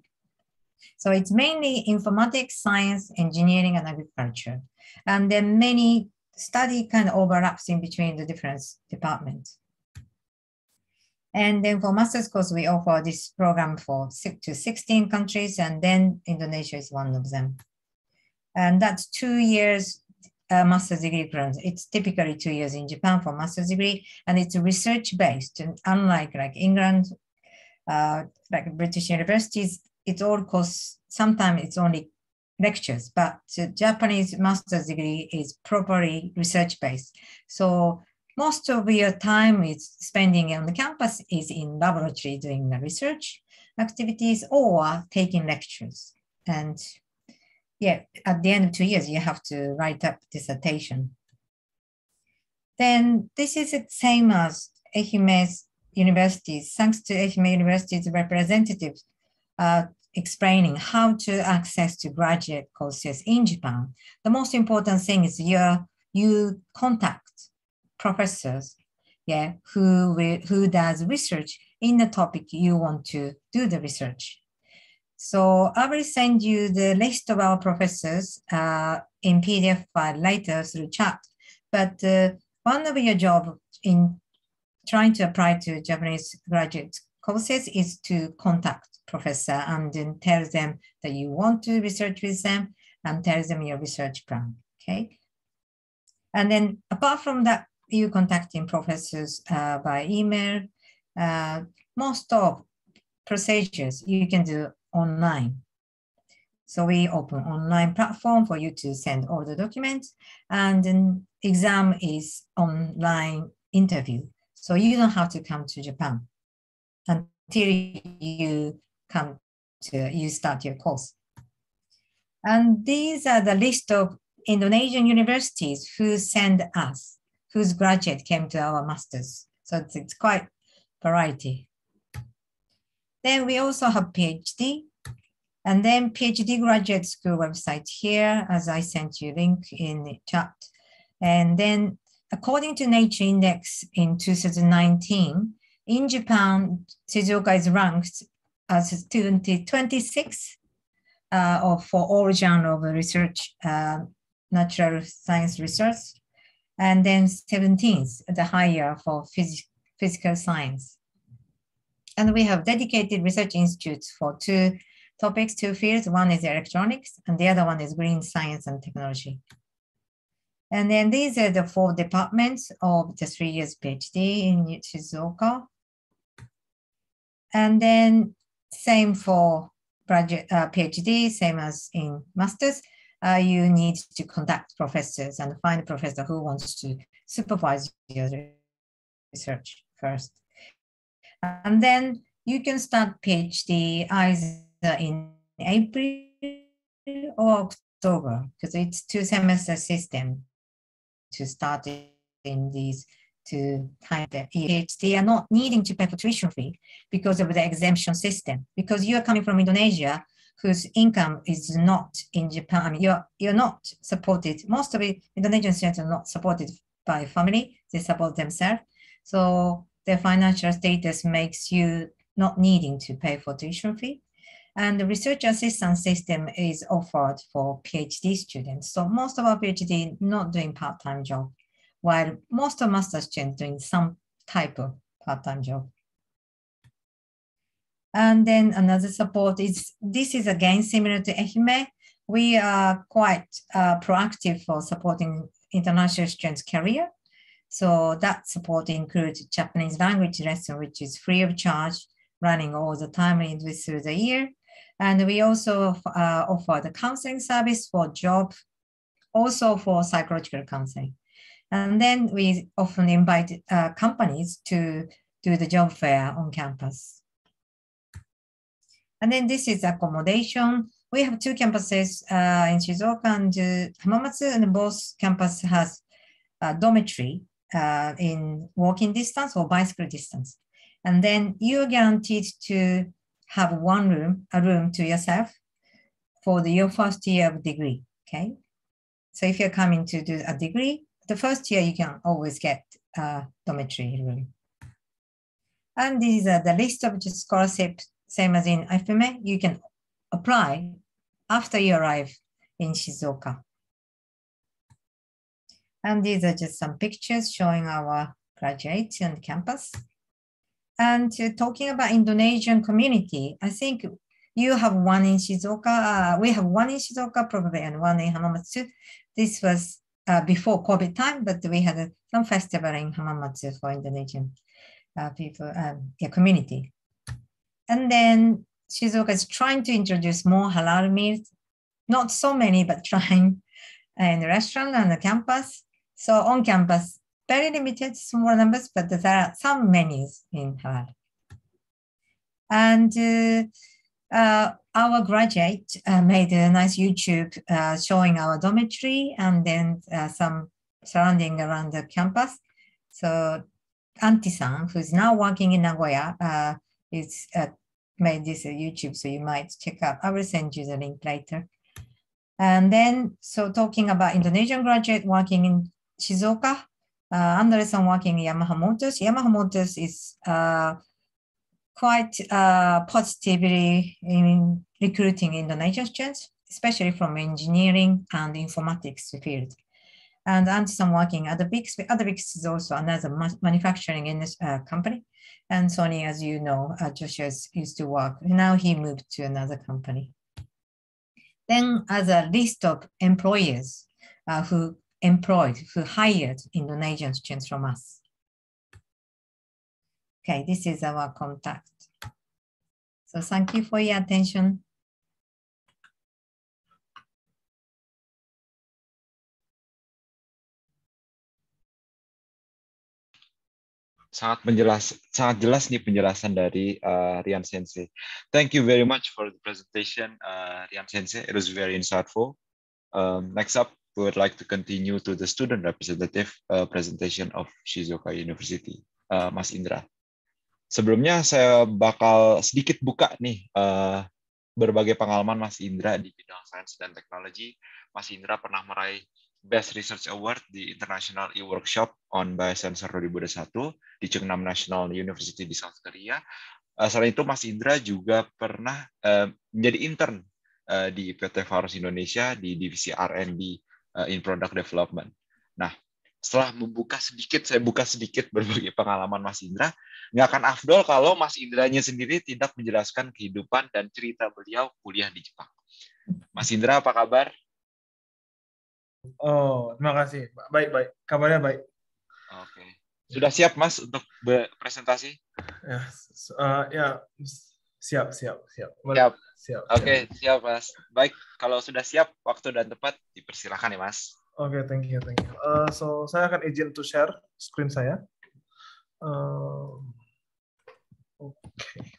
So it's mainly informatics, science, engineering, and agriculture. And then many study kind of overlaps in between the different departments. And then for master's course, we offer this program for 16 countries, and then Indonesia is one of them. And that's 2 years master's degree program. It's typically 2 years in Japan for master's degree, and it's research-based. And unlike like England, like British universities, it all costs, sometimes it's only lectures, but Japanese master's degree is properly research-based. So most of your time is spending on the campus is in laboratory doing the research activities or taking lectures. And yeah, at the end of 2 years, you have to write up dissertation. Then this is the same as Ehime's universities. Thanks to Ehime University's representatives explaining how to access to graduate courses in Japan. The most important thing is you contact professors, who does research in the topic you want to do the research. So I will send you the list of our professors in PDF file later through chat. But one of your job in trying to apply to Japanese graduate courses is to contact professor and then tell them that you want to research with them and tell them your research plan, okay? And then apart from that, you contacting professors by email. Most of procedures you can do online. So we open online platform for you to send all the documents, and then exam is online interview. So you don't have to come to Japan until you start your course. And these are the list of Indonesian universities who send us, whose graduate came to our masters. So it's quite variety. Then we also have PhD, and then PhD graduate school website here, as I sent you link in the chat. And then according to Nature Index in 2019, in Japan, Shizuoka is ranked as 26 for all genre of research, natural science research, and then 17th, the higher for physical science. And we have dedicated research institutes for two topics, two fields. One is electronics, and the other one is green science and technology. And then these are the 4 departments of the 3 years PhD in Shizuoka. And then same for graduate PhD, same as in masters. You need to contact professors and find a professor who wants to supervise your research first. And then you can start PhD either in April or October, because it's 2-semester system to start in these 2 times the PhD are not needing to pay for tuition fee because of the exemption system. Because you're coming from Indonesia, whose income is not in Japan. I mean, you're not supported. Most of the Indonesian students are not supported by family. They support themselves. So their financial status makes you not needing to pay for tuition fee. And the research assistance system is offered for PhD students. So most of our PhD not doing part-time job, while most of master students doing some type of part-time job. And then another support is, this is again similar to Ehime. We are quite proactive for supporting international students' career. So that support includes Japanese language lesson, which is free of charge, running all the time through the year. And we also offer the counseling service for job, also for psychological counseling. And then we often invite companies to do the job fair on campus. And then this is accommodation. We have 2 campuses in Shizuoka and Hamamatsu, and both campus has a dormitory in walking distance or bicycle distance. And then you're guaranteed to have a room to yourself for your first year of degree, okay? So if you're coming to do a degree, the first year you can always get a dormitory room. And these are the list of scholarships, same as in Ehime. You can apply after you arrive in Shizuoka. And these are just some pictures showing our graduates on campus. And talking about Indonesian community, I think you have one in Shizuoka. We have one in Shizuoka probably, and one in Hamamatsu. This was before COVID time, but we had some festival in Hamamatsu for Indonesian people, community. And then Shizuoka is trying to introduce more halal meals not so many, but trying in the restaurant and the campus. So on campus, very limited, small numbers, but there are some menus in halal. And our graduate made a nice YouTube showing our dormitory and then some surrounding around the campus. So Antti-san, who's now working in Nagoya, is made this YouTube, so you might check out. I will send you the link later. And then, so talking about Indonesian graduate working in Shizuoka, Andres-san working in Yamaha Motors. Yamaha Motors is quite positively in recruiting Indonesian students, especially from engineering and informatics field. And Antti-san working at the Bix is also another manufacturing in this company. And Sony, as you know, Joshua used to work. Now he moved to another company. Then as a list of employers who hired Indonesian students from us. Okay, this is our contact. So thank you for your attention. Sangat jelas nih penjelasan dari Rian Sensei. Thank you very much for the presentation, Rian Sensei. It was very insightful. Next up, we would like to continue to the student representative presentation of Shizuoka University, Mas Indra. Sebelumnya saya bakal sedikit buka nih berbagai pengalaman Mas Indra di bidang sains dan teknologi. Mas Indra pernah meraih Best Research Award di International E-Workshop on Biosensor 2021 di Chungnam National University di South Korea. Selain itu, Mas Indra juga pernah menjadi intern di PT Faros Indonesia di divisi R&D in Product Development. Nah, setelah saya buka sedikit berbagai pengalaman Mas Indra, nggak akan afdol kalau Mas Indranya sendiri tidak menjelaskan kehidupan dan cerita beliau kuliah di Jepang. Mas Indra, apa kabar? Oh, terima kasih. Baik. Kabarnya baik. Oke. Sudah siap, Mas, untuk presentasi? Ya, siap. Oke, siap, Mas. Baik, kalau sudah siap, waktu dan tempat dipersilakan ya, Mas. Oke, thank you. So, saya akan izin to share screen saya. Oke.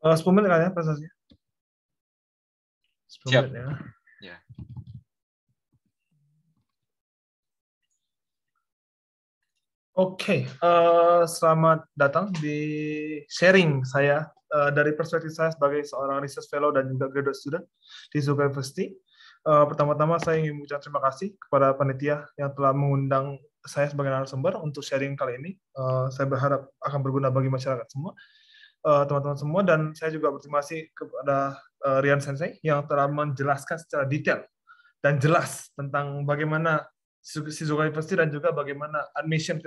Sepuluh menit kan ya presentasinya? 10 menit ya. Oke, selamat datang di sharing saya dari perspektif saya sebagai seorang research fellow dan juga graduate student di Shizuoka University. Pertama-tama saya ingin mengucapkan terima kasih kepada panitia yang telah mengundang saya sebagai narasumber untuk sharing kali ini. Saya berharap akan berguna bagi masyarakat semua. Teman-teman semua, dan saya juga berterima kasih kepada Rian Sensei yang telah menjelaskan secara detail dan jelas tentang bagaimana Shizuoka University dan juga bagaimana admission ke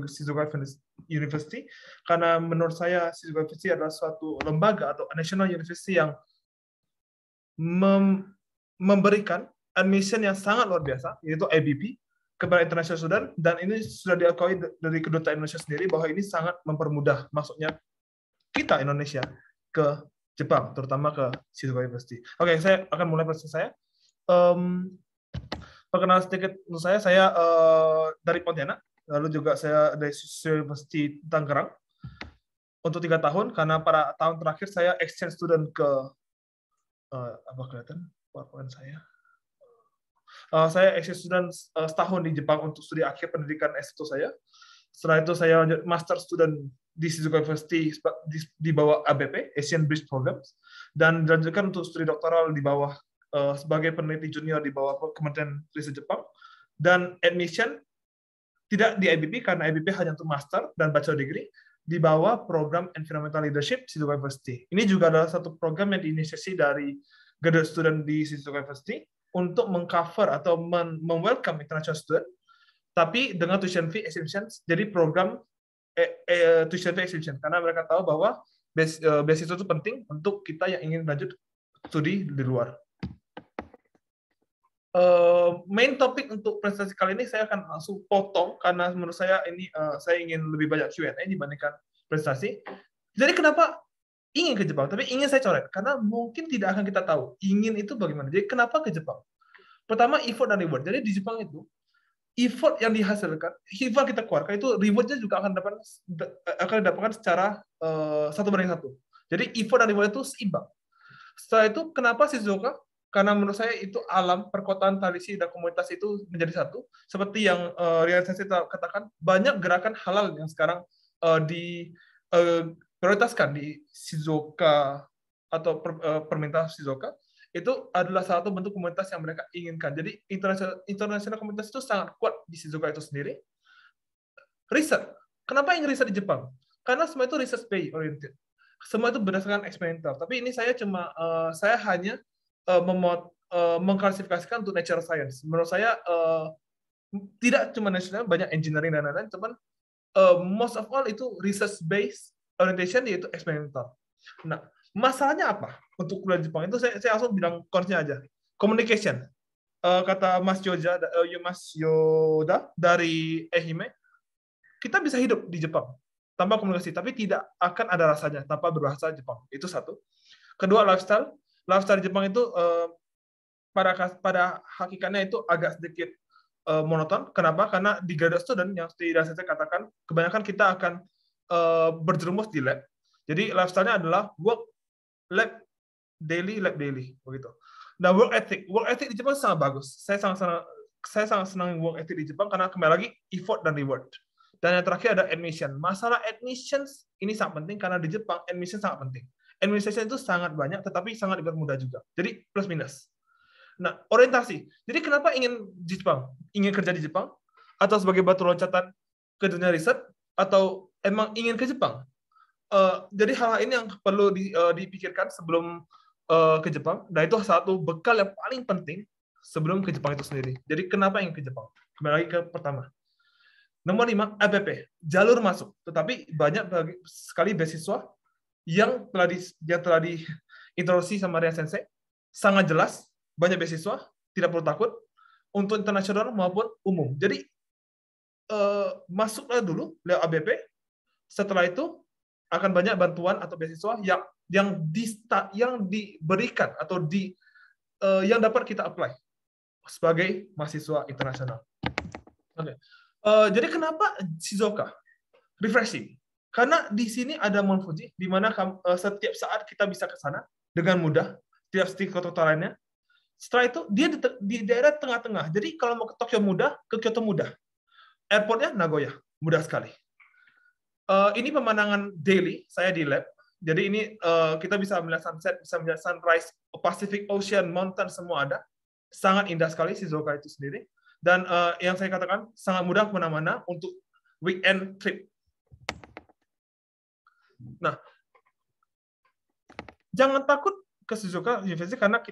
Shizuoka University, karena menurut saya Shizuoka University adalah suatu lembaga atau national university yang memberikan admission yang sangat luar biasa, yaitu IBP kepada international student, dan ini sudah diakui dari kedutaan Indonesia sendiri bahwa ini sangat mempermudah masuknya kita Indonesia ke Jepang, terutama ke Shizuoka University. Oke, saya akan mulai presentasi saya. Perkenalan sedikit untuk saya dari Pontianak, lalu juga saya dari Shizuoka University Tangerang untuk 3 tahun, karena pada tahun terakhir saya exchange student ke apa kelihatan PowerPoint saya. Saya exchange student setahun di Jepang untuk studi akhir pendidikan S1 saya. Setelah itu saya master student di Shizuoka University di bawah ABP, Asian Bridge Programs, dan dilanjutkan untuk studi doktoral di bawah sebagai peneliti junior di bawah Kementerian Riset Jepang, dan admission tidak di IBP karena IBP hanya untuk master dan bachelor degree di bawah program Environmental Leadership Shizuoka University. Ini juga adalah satu program yang diinisiasi dari graduate student di Shizuoka University untuk mengcover atau welcome international student, tapi dengan tuition fee exemptions, jadi program tuition fee exemption, karena mereka tahu bahwa beasiswa itu penting untuk kita yang ingin lanjut studi di luar. main topik untuk presentasi kali ini saya akan langsung potong karena menurut saya ini saya ingin lebih banyak Q&A dibandingkan presentasi. Jadi kenapa ingin ke Jepang? Tapi ingin saya coret karena mungkin tidak akan kita tahu ingin itu bagaimana. Jadi kenapa ke Jepang? Pertama, effort dan reward. Jadi di Jepang itu effort yang dihasilkan, effort kita keluarkan itu rewardnya juga akan didapatkan secara 1:1. Jadi effort dan reward itu seimbang. Setelah itu kenapa Shizuoka? Karena menurut saya itu alam, perkotaan, tradisi, dan komunitas itu menjadi satu. Seperti yang Rian Sensei katakan, banyak gerakan halal yang sekarang prioritaskan di Shizuoka atau permintaan Shizuoka. Itu adalah salah satu bentuk komunitas yang mereka inginkan. Jadi internasional komunitas itu sangat kuat di Shizuoka itu sendiri. Riset. Kenapa ingin riset di Jepang? Karena semua itu research based oriented. Semua itu berdasarkan eksperimental. Tapi ini saya hanya mengklasifikasikan untuk natural science. Menurut saya tidak cuma national, banyak engineering dan lain-lain, cuman most of all itu research based orientation, yaitu eksperimental. Nah, masalahnya apa untuk kuliah Jepang itu? Saya langsung bilang consnya aja. Communication. Kata Mas Yoda dari Ehime, kita bisa hidup di Jepang tanpa komunikasi, tapi tidak akan ada rasanya tanpa berbahasa Jepang. Itu satu. Kedua, lifestyle. Lifestyle di Jepang itu pada hakikatnya itu agak sedikit monoton. Kenapa? Karena di graduate student yang tidak saya katakan, kebanyakan kita akan berjerumus di lab. Jadi lifestyle-nya adalah work, lab daily, begitu. Nah, work ethic di Jepang sangat bagus. Saya sangat senang work ethic di Jepang karena kembali lagi effort dan reward. Dan yang terakhir ada admission. Masalah admissions ini sangat penting karena di Jepang admission sangat penting. Administration itu sangat banyak, tetapi sangat dipermudah juga. Jadi plus minus. Nah, orientasi. Jadi kenapa ingin di Jepang? Ingin kerja di Jepang? Atau sebagai batu loncatan ke dunia riset? Atau emang ingin ke Jepang? Jadi hal-hal ini yang perlu dipikirkan sebelum ke Jepang. Dan itu satu bekal yang paling penting sebelum ke Jepang itu sendiri. Jadi kenapa ingin ke Jepang? Kembali lagi ke pertama. Nomor 5, APP. Jalur masuk. Tetapi banyak sekali beasiswa yang telah diintroduksi sama Rian Sensei, sangat jelas, banyak beasiswa, tidak perlu takut, untuk internasional maupun umum. Jadi, masuklah dulu lewat ABP, setelah itu akan banyak bantuan atau beasiswa yang diberikan atau yang dapat kita apply sebagai mahasiswa internasional. Okay. Jadi kenapa Shizuoka? Refreshing. Karena di sini ada Mount Fuji, di mana setiap saat kita bisa ke sana dengan mudah, tidak seperti kota-kota lainnya. Setelah itu, dia di daerah tengah-tengah. Jadi kalau mau ke Tokyo mudah, ke Kyoto mudah. Airportnya Nagoya, mudah sekali. Ini pemandangan daily, saya di lab. Jadi ini kita bisa melihat sunset, bisa melihat sunrise, Pacific Ocean, mountain, semua ada. Sangat indah sekali Shizuoka itu sendiri. Dan yang saya katakan, sangat mudah kemana-mana untuk weekend trip. Nah, jangan takut ke Shizuoka University karena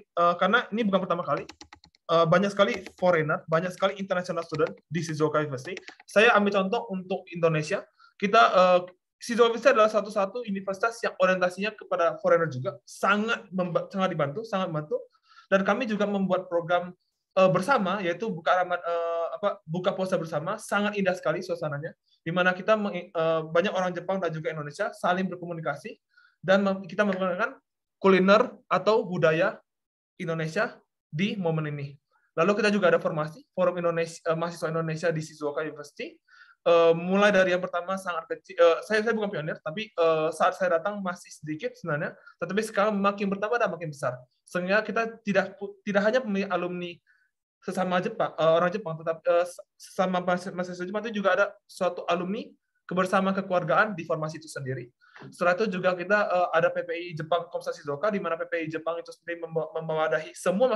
ini bukan pertama kali. Banyak sekali foreigner, banyak sekali international student di Shizuoka University. Saya ambil contoh untuk Indonesia. Shizuoka University adalah satu-satu universitas yang orientasinya kepada foreigner juga, sangat dibantu, sangat membantu. Dan kami juga membuat program bersama, yaitu buka puasa bersama, sangat indah sekali suasananya, di mana kita banyak orang Jepang dan juga Indonesia saling berkomunikasi dan kita menggunakan kuliner atau budaya Indonesia di momen ini. Lalu kita juga ada formasi Forum Mahasiswa Indonesia di Shizuoka University. Mulai dari yang pertama sangat kecil, saya bukan pionir, tapi saat saya datang masih sedikit sebenarnya, tetapi sekarang makin bertambah dan makin besar. Sehingga kita tidak hanya memilih alumni sesama Jepang, orang Jepang, tetapi sesama mahasiswa Jepang itu juga ada suatu alumni kebersamaan kekeluargaan di formasi itu sendiri. Setelah itu juga kita ada PPI Jepang Komsa Shizuoka, di mana PPI Jepang itu sendiri memwadahi semua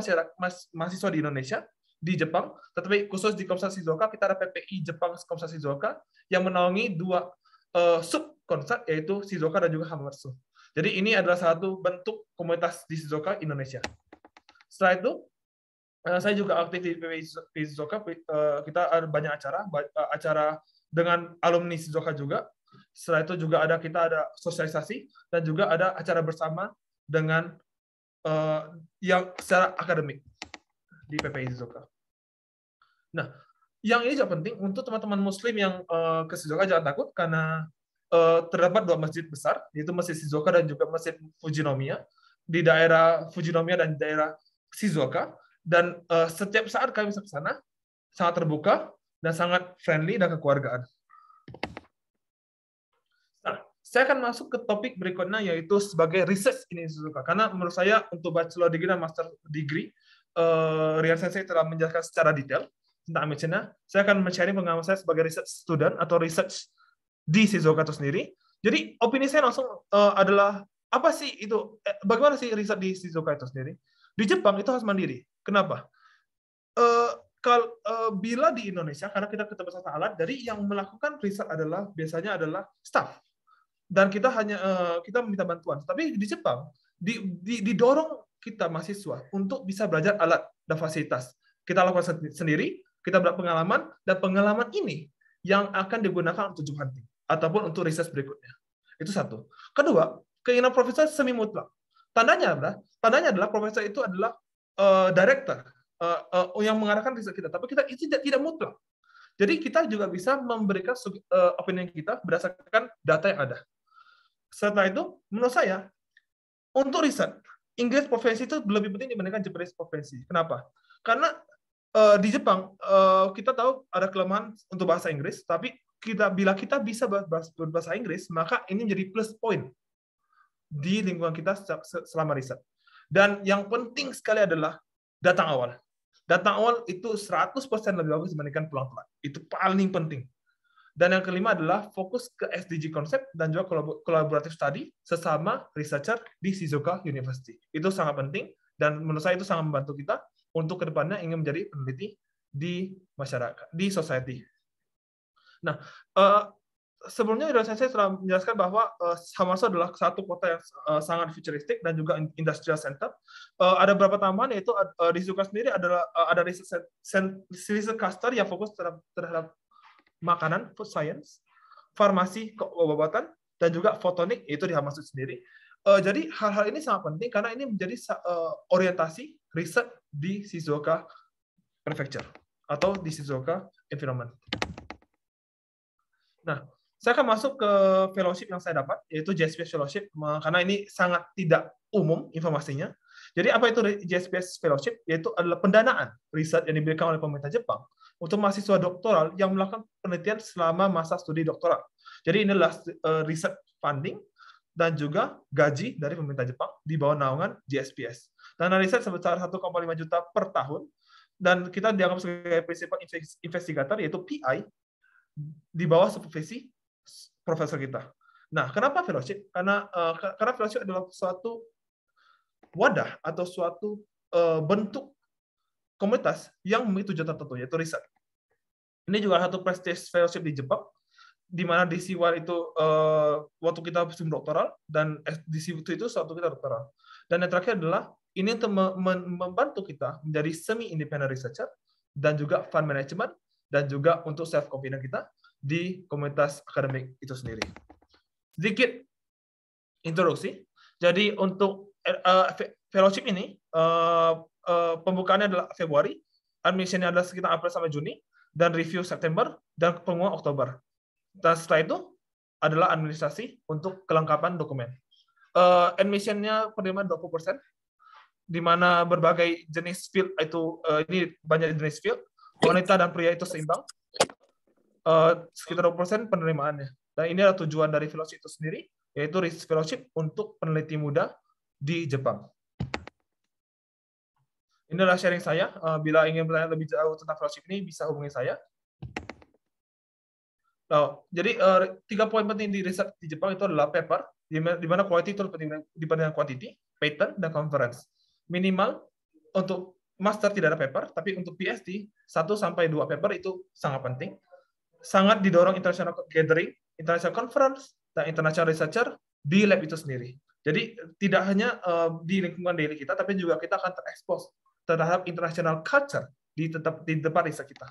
mahasiswa di Indonesia, di Jepang, tetapi khusus di Komsa Shizuoka kita ada PPI Jepang Komsa Shizuoka yang menaungi dua sub konsep, yaitu Shizuoka dan juga Hamamatsu. Jadi ini adalah satu bentuk komunitas di Shizuoka Indonesia. Setelah itu saya juga aktif di PPI Shizuoka. Kita ada banyak acara dengan alumni Shizuoka juga. Setelah itu juga kita ada sosialisasi dan juga ada acara bersama dengan yang secara akademik. di PPI Shizuoka. Nah, yang ini juga penting untuk teman-teman Muslim yang ke Shizuoka, jangan takut karena terdapat 2 masjid besar, yaitu Masjid Shizuoka dan juga Masjid Fujinomiya di daerah Fujinomiya dan daerah Shizuoka. Dan setiap saat kami bisa ke sana, sangat terbuka dan sangat friendly dan kekeluargaan. Nah, saya akan masuk ke topik berikutnya, yaitu sebagai research in Shizuoka. Karena menurut saya untuk bachelor degree dan master degree, Rian Sensei telah menjelaskan secara detail tentang animation-nya. Saya akan men-sharing pengalaman saya sebagai research student atau research di Shizuoka itu sendiri. Jadi opini saya langsung adalah apa sih itu? Bagaimana sih riset di Shizuoka itu sendiri? Di Jepang itu harus mandiri. Kenapa? Bila di Indonesia, karena kita keterbatasan alat, dari yang melakukan riset biasanya adalah staff, dan kita kita meminta bantuan. Tapi di Jepang didorong kita mahasiswa untuk bisa belajar alat dan fasilitas. Kita lakukan sendiri, kita berpengalaman, dan pengalaman ini yang akan digunakan untuk job hunting ataupun untuk riset berikutnya. Itu satu. Kedua, keinginan profesor semi mutlak. Tandanya adalah profesor itu adalah director yang mengarahkan riset kita, tapi kita itu tidak mutlak. Jadi kita juga bisa memberikan opini kita berdasarkan data yang ada. Setelah itu, menurut saya, untuk riset, Inggris provinsi itu lebih penting dibandingkan Japanese provinsi. Kenapa? Karena di Jepang, kita tahu ada kelemahan untuk bahasa Inggris, tapi bila kita bisa berbahasa Inggris, maka ini menjadi plus point di lingkungan kita selama riset. Dan yang penting sekali adalah datang awal. Datang awal itu 100% lebih bagus dibandingkan pulang telat. Itu paling penting. Dan yang kelima adalah fokus ke SDG konsep dan juga kolaboratif study sesama researcher di Shizuoka University. Itu sangat penting dan menurut saya itu sangat membantu kita untuk kedepannya ingin menjadi peneliti di masyarakat, di society. Nah, sebelumnya saya telah menjelaskan bahwa Hamamatsu adalah satu kota yang sangat futuristik dan juga industrial center. Ada beberapa tambahan, yaitu di Shizuoka sendiri ada research cluster yang fokus terhadap makanan, food science, farmasi, keobatan, dan juga fotonik, itu di Hamamatsu sendiri. Jadi hal-hal ini sangat penting karena ini menjadi orientasi riset di Shizuoka Prefecture atau di Shizuoka Environment. Nah, saya akan masuk ke fellowship yang saya dapat, yaitu JSPS Fellowship, karena ini sangat tidak umum informasinya. Jadi apa itu JSPS Fellowship? Yaitu adalah pendanaan riset yang diberikan oleh pemerintah Jepang untuk mahasiswa doktoral yang melakukan penelitian selama masa studi doktoral. Jadi inilah riset funding dan juga gaji dari pemerintah Jepang di bawah naungan JSPS. Dana riset sebesar 1,5 juta per tahun, dan kita dianggap sebagai principal investigator, yaitu PI, di bawah supervisi profesor kita. Nah, kenapa fellowship? Karena fellowship adalah suatu wadah atau suatu bentuk komunitas yang memiliki tujuan tertentu, yaitu riset. Ini juga satu prestige fellowship di Jepang, di mana di Siwal itu waktu kita musim doktoral, dan di Siwal itu suatu kita doktoral. Dan yang terakhir adalah ini untuk membantu kita menjadi semi-independent researcher, dan juga fund management, dan juga untuk self-confidence kita di komunitas akademik itu sendiri. Sedikit introduksi. Jadi untuk fellowship ini, pembukaannya adalah Februari, admission-nya adalah sekitar April sampai Juni, dan review September, dan pengumuman Oktober. Dan setelah itu adalah administrasi untuk kelengkapan dokumen. Admission-nya penerimaan 20%, di mana berbagai jenis field itu, ini banyak jenis field, wanita dan pria itu seimbang, sekitar 20% penerimaannya. Dan ini adalah tujuan dari fellowship itu sendiri, yaitu fellowship untuk peneliti muda di Jepang. Inilah sharing saya. Bila ingin bertanya lebih jauh tentang fellowship ini, bisa hubungi saya. Jadi 3 poin penting di riset di Jepang itu adalah paper, di mana quality itu lebih penting dibandingkan quantity, patent, dan conference. Minimal untuk master tidak ada paper, tapi untuk PhD 1-2 paper itu sangat penting. Sangat didorong international gathering, international conference, dan international researcher di lab itu sendiri. Jadi tidak hanya di lingkungan daily kita, tapi juga kita akan terekspos terhadap international culture di tempat riset kita.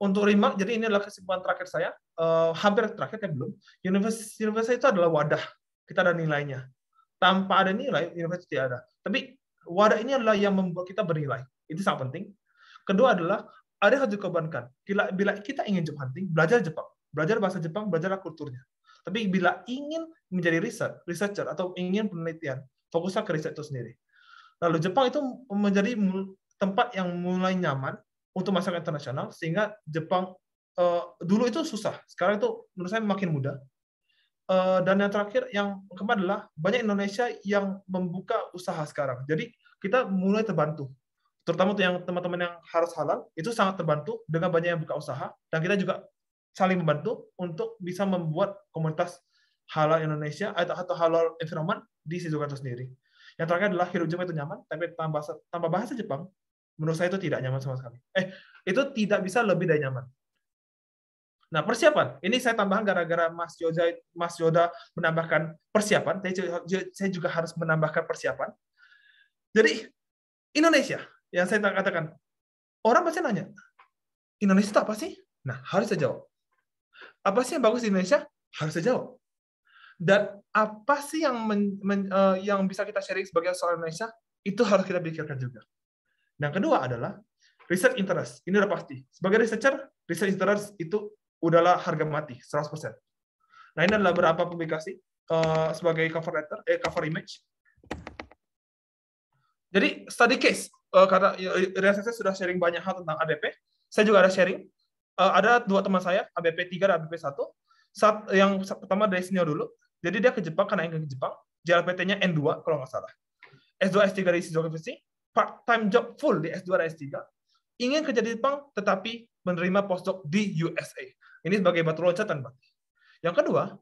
Untuk remark, jadi ini adalah kesimpulan terakhir saya, hampir terakhir kan belum. Universitas itu adalah wadah, kita ada nilainya. Tanpa ada nilai, universitas tidak ada. Tapi wadah ini adalah yang membuat kita bernilai. Itu sangat penting. Kedua adalah ada yang harus dikorbankan. Bila kita ingin job hunting, belajar Jepang, belajar bahasa Jepang, belajar kulturnya. Tapi bila ingin menjadi researcher atau ingin penelitian, fokuslah ke riset itu sendiri. Lalu Jepang itu menjadi tempat yang mulai nyaman untuk masyarakat internasional, sehingga Jepang dulu itu susah, sekarang itu menurut saya makin mudah. Dan yang terakhir, yang keempat adalah banyak Indonesia yang membuka usaha sekarang. Jadi kita mulai terbantu. Terutama untuk yang teman-teman yang harus halal, itu sangat terbantu dengan banyak yang buka usaha. Dan kita juga saling membantu untuk bisa membuat komunitas halal Indonesia atau halal environment di Shizuoka itu sendiri. Yang terakhir adalah hidup Jepang itu nyaman, tapi tanpa bahasa Jepang, menurut saya itu tidak nyaman sama sekali. Itu tidak bisa lebih dari nyaman. Nah, persiapan. Ini saya tambahkan gara-gara Mas Yoda menambahkan persiapan. Saya juga harus menambahkan persiapan. Jadi, Indonesia, yang saya katakan, orang pasti nanya, Indonesia itu apa sih? Nah, harus saya jawab. Apa sih yang bagus di Indonesia? Harus saya jawab. Dan apa sih yang bisa kita sharing sebagai seorang Indonesia? Itu harus kita pikirkan juga. Yang kedua adalah research interest. Ini udah pasti. Sebagai researcher, research interest itu udahlah harga mati 100%. Nah, ini adalah beberapa publikasi sebagai cover image. Jadi study case, karena saya sudah sharing banyak hal tentang ABP, saya juga ada sharing. Ada dua teman saya, ABP 3 dan ABP 1. Yang pertama dari senior dulu. Jadi dia ke Jepang karena ingin ke Jepang. JLPT-nya N2 kalau nggak salah. S2 S3 di Shizuoka University, part-time job full di S2 dan S3. Ingin kerja di Jepang tetapi menerima postdoc di USA. Ini sebagai batu loncatan, Pak. Yang kedua,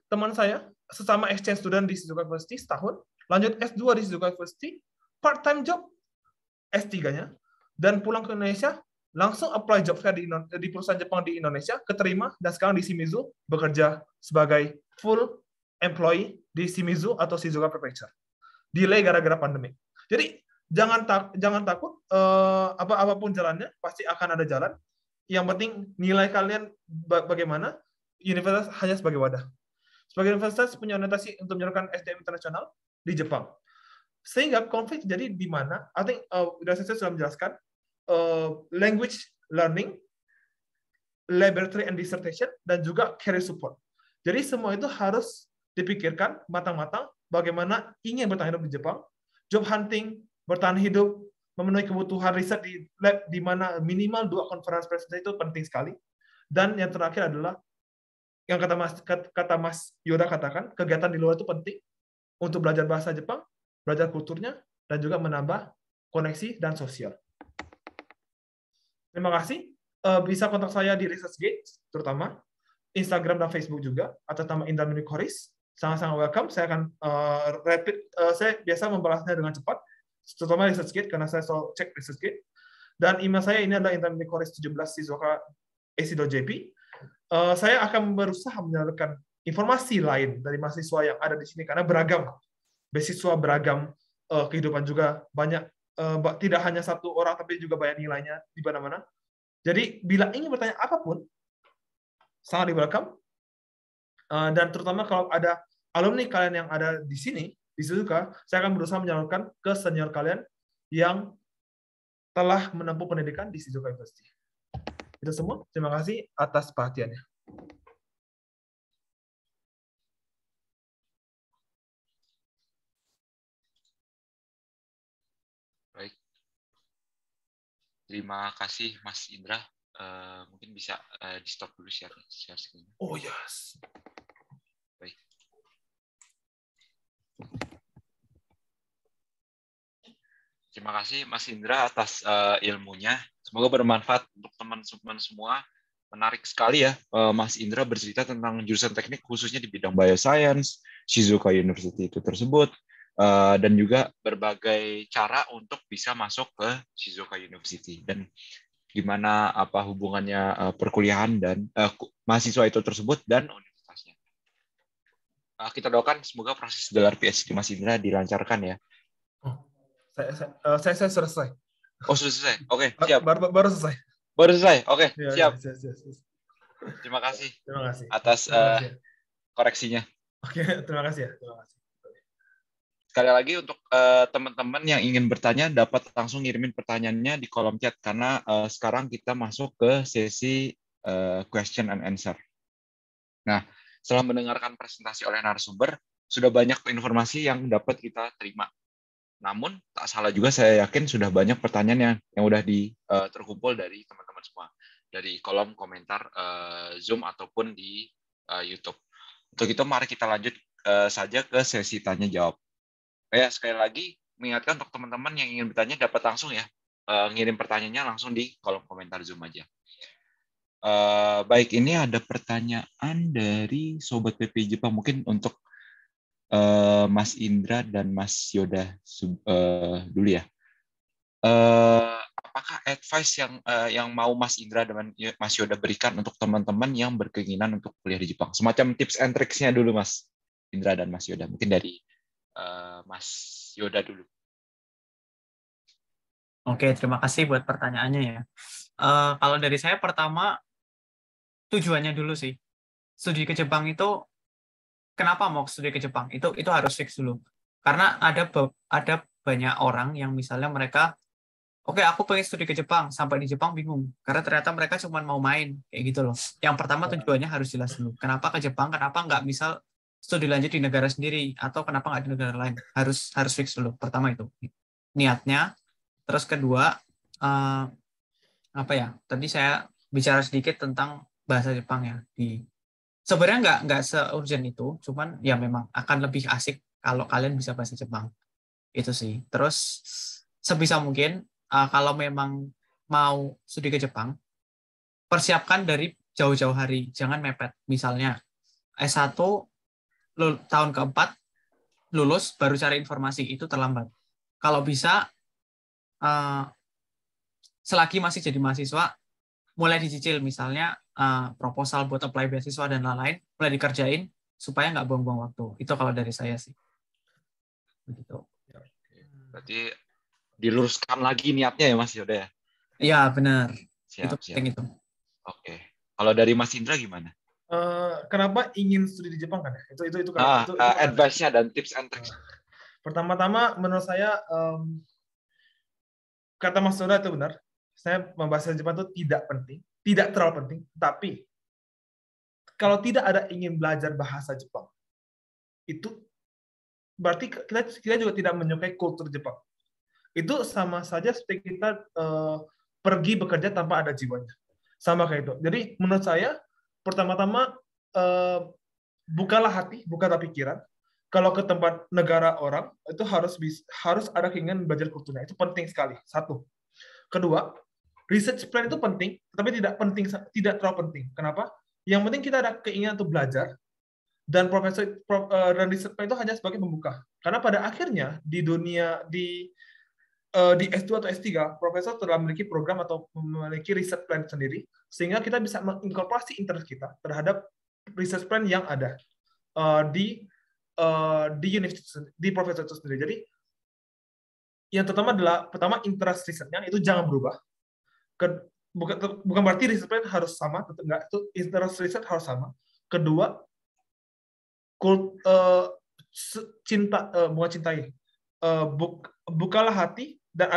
teman saya sesama exchange student di Shizuoka University setahun, lanjut S2 di Shizuoka University, part-time job S3-nya, dan pulang ke Indonesia, langsung apply job fair di perusahaan Jepang di Indonesia, keterima, dan sekarang di Shimizu bekerja sebagai full employee di Shimizu atau Shizuoka Prefecture. Delay gara-gara pandemi. Jadi jangan takut, apapun jalannya pasti akan ada jalan. Yang penting nilai kalian bagaimana. Universitas hanya sebagai wadah. Sebagai universitas punya orientasi untuk menyalurkan SDM internasional di Jepang. Sehingga konflik jadi di mana? I think saya sudah menjelaskan language learning, laboratory and dissertation, dan juga career support. Jadi semua itu harus dipikirkan matang-matang bagaimana ingin bertahan hidup di Jepang, job hunting, bertahan hidup, memenuhi kebutuhan riset di lab di mana minimal 2 conference presentation itu penting sekali. Dan yang terakhir adalah yang kata Mas Yoda katakan, kegiatan di luar itu penting untuk belajar bahasa Jepang, belajar kulturnya, dan juga menambah koneksi dan sosial. Terima kasih. Bisa kontak saya di ResearchGate, terutama Instagram dan Facebook juga, atas nama Indra Minikoris. Sangat-sangat welcome. Saya akan saya biasa membalasnya dengan cepat, terutama ResearchGate, karena saya selalu cek ResearchGate. Dan email saya ini adalah indra.minikoris17shizuoka.ac.jp. Saya akan berusaha menyalurkan informasi lain dari mahasiswa yang ada di sini, karena beragam, beasiswa beragam, kehidupan juga banyak, tidak hanya satu orang, tapi juga banyak nilainya di mana-mana. Jadi, bila ingin bertanya apapun, sangat di-welcome. Dan terutama kalau ada alumni kalian yang ada di sini, di Shizuoka, saya akan berusaha menyalurkan ke senior kalian yang telah menempuh pendidikan di Shizuoka University. Itu semua. Terima kasih atas perhatiannya. Baik. Terima kasih Mas Indra. Mungkin bisa di-stop dulu share screen. Oh, yes. Baik. Terima kasih Mas Indra atas ilmunya. Semoga bermanfaat untuk teman-teman semua. Menarik sekali ya, Mas Indra bercerita tentang jurusan teknik khususnya di bidang bioscience, Shizuoka University itu tersebut, dan juga berbagai cara untuk bisa masuk ke Shizuoka University, dan gimana apa hubungannya perkuliahan dan mahasiswa itu tersebut dan universitasnya. Kita doakan semoga proses gelar PhD Mas Indra dilancarkan ya. Saya selesai. Oh, sudah selesai. Oke, siap. Baru selesai. Baru selesai. Oke, siap. Yes. Terima kasih. Terima kasih atas koreksinya. Oke, terima kasih ya. Terima kasih. sekali lagi untuk teman-teman yang ingin bertanya dapat langsung ngirimin pertanyaannya di kolom chat karena sekarang kita masuk ke sesi question and answer. Nah, setelah mendengarkan presentasi oleh narasumber, sudah banyak informasi yang dapat kita terima. Namun, tak salah juga saya yakin sudah banyak pertanyaan yang udah terkumpul dari teman-teman semua. Dari kolom komentar Zoom ataupun di YouTube. Untuk itu, mari kita lanjut saja ke sesi tanya-jawab. Ya, sekali lagi, mengingatkan untuk teman-teman yang ingin bertanya dapat langsung ya, ngirim pertanyaannya langsung di kolom komentar Zoom aja. Baik, ini ada pertanyaan dari Sobat PP Jepang, mungkin untuk Mas Indra dan Mas Yoda dulu ya. Apakah advice yang mau Mas Indra dan Mas Yoda berikan untuk teman-teman yang berkeinginan untuk kuliah di Jepang? Semacam tips and tricks-nya dulu, Mas Indra dan Mas Yoda. Mungkin dari Mas Yoda dulu. Oke, terima kasih buat pertanyaannya ya. Kalau dari saya pertama, tujuannya dulu sih. Studi ke Jepang itu, kenapa mau studi ke Jepang? Itu harus fix dulu. Karena ada banyak orang yang misalnya mereka, oke, aku pengen studi ke Jepang, sampai di Jepang bingung. Karena ternyata mereka cuma mau main, kayak gitu loh. Yang pertama tujuannya harus jelas dulu. Kenapa ke Jepang? Kenapa nggak misal studi lanjut di negara sendiri? Atau kenapa nggak di negara lain? Harus fix dulu. Pertama itu niatnya. Terus kedua, tadi saya bicara sedikit tentang bahasa Jepang ya. Sebenarnya nggak se-urgent itu, cuman ya memang akan lebih asik kalau kalian bisa bahasa Jepang. Itu sih. Terus sebisa mungkin kalau memang mau studi ke Jepang, persiapkan dari jauh-jauh hari, jangan mepet. Misalnya S1 tahun keempat lulus baru cari informasi, itu terlambat. Kalau bisa selagi masih jadi mahasiswa, mulai dicicil misalnya proposal buat apply beasiswa dan lain-lain, mulai dikerjain supaya nggak buang-buang waktu. Itu kalau dari saya sih. Begitu. Berarti diluruskan lagi niatnya ya Mas Yoda ya? Iya, benar. Siap, itu penting itu. Oke. Kalau dari Mas Indra gimana? Kenapa ingin studi di Jepang kan? Itu advice-nya dan tips and tricks. Pertama-tama menurut saya kata Mas Yoda itu benar. Saya membahas Jepang itu tidak penting, tidak terlalu penting, tapi kalau tidak ada ingin belajar bahasa Jepang, itu berarti kita juga tidak menyukai kultur Jepang. Itu sama saja seperti kita pergi bekerja tanpa ada jiwanya. Sama kayak itu. Jadi menurut saya, pertama-tama bukalah hati, bukalah pikiran. Kalau ke tempat negara orang, itu harus ada keinginan belajar kulturnya. Itu penting sekali. Satu. Kedua, research plan itu penting, tapi tidak terlalu penting. Kenapa? Yang penting kita ada keinginan untuk belajar, dan dan research plan itu hanya sebagai pembuka. Karena pada akhirnya di dunia di S2 atau S3, profesor telah memiliki program atau memiliki research plan sendiri, sehingga kita bisa menginkorporasi interest kita terhadap research plan yang ada di universitas, di profesor itu sendiri. Jadi yang pertama interest risetnya itu jangan berubah. Bukan berarti research plan harus sama, tentu enggak. Itu interest riset harus sama. Kedua, bukalah hati dan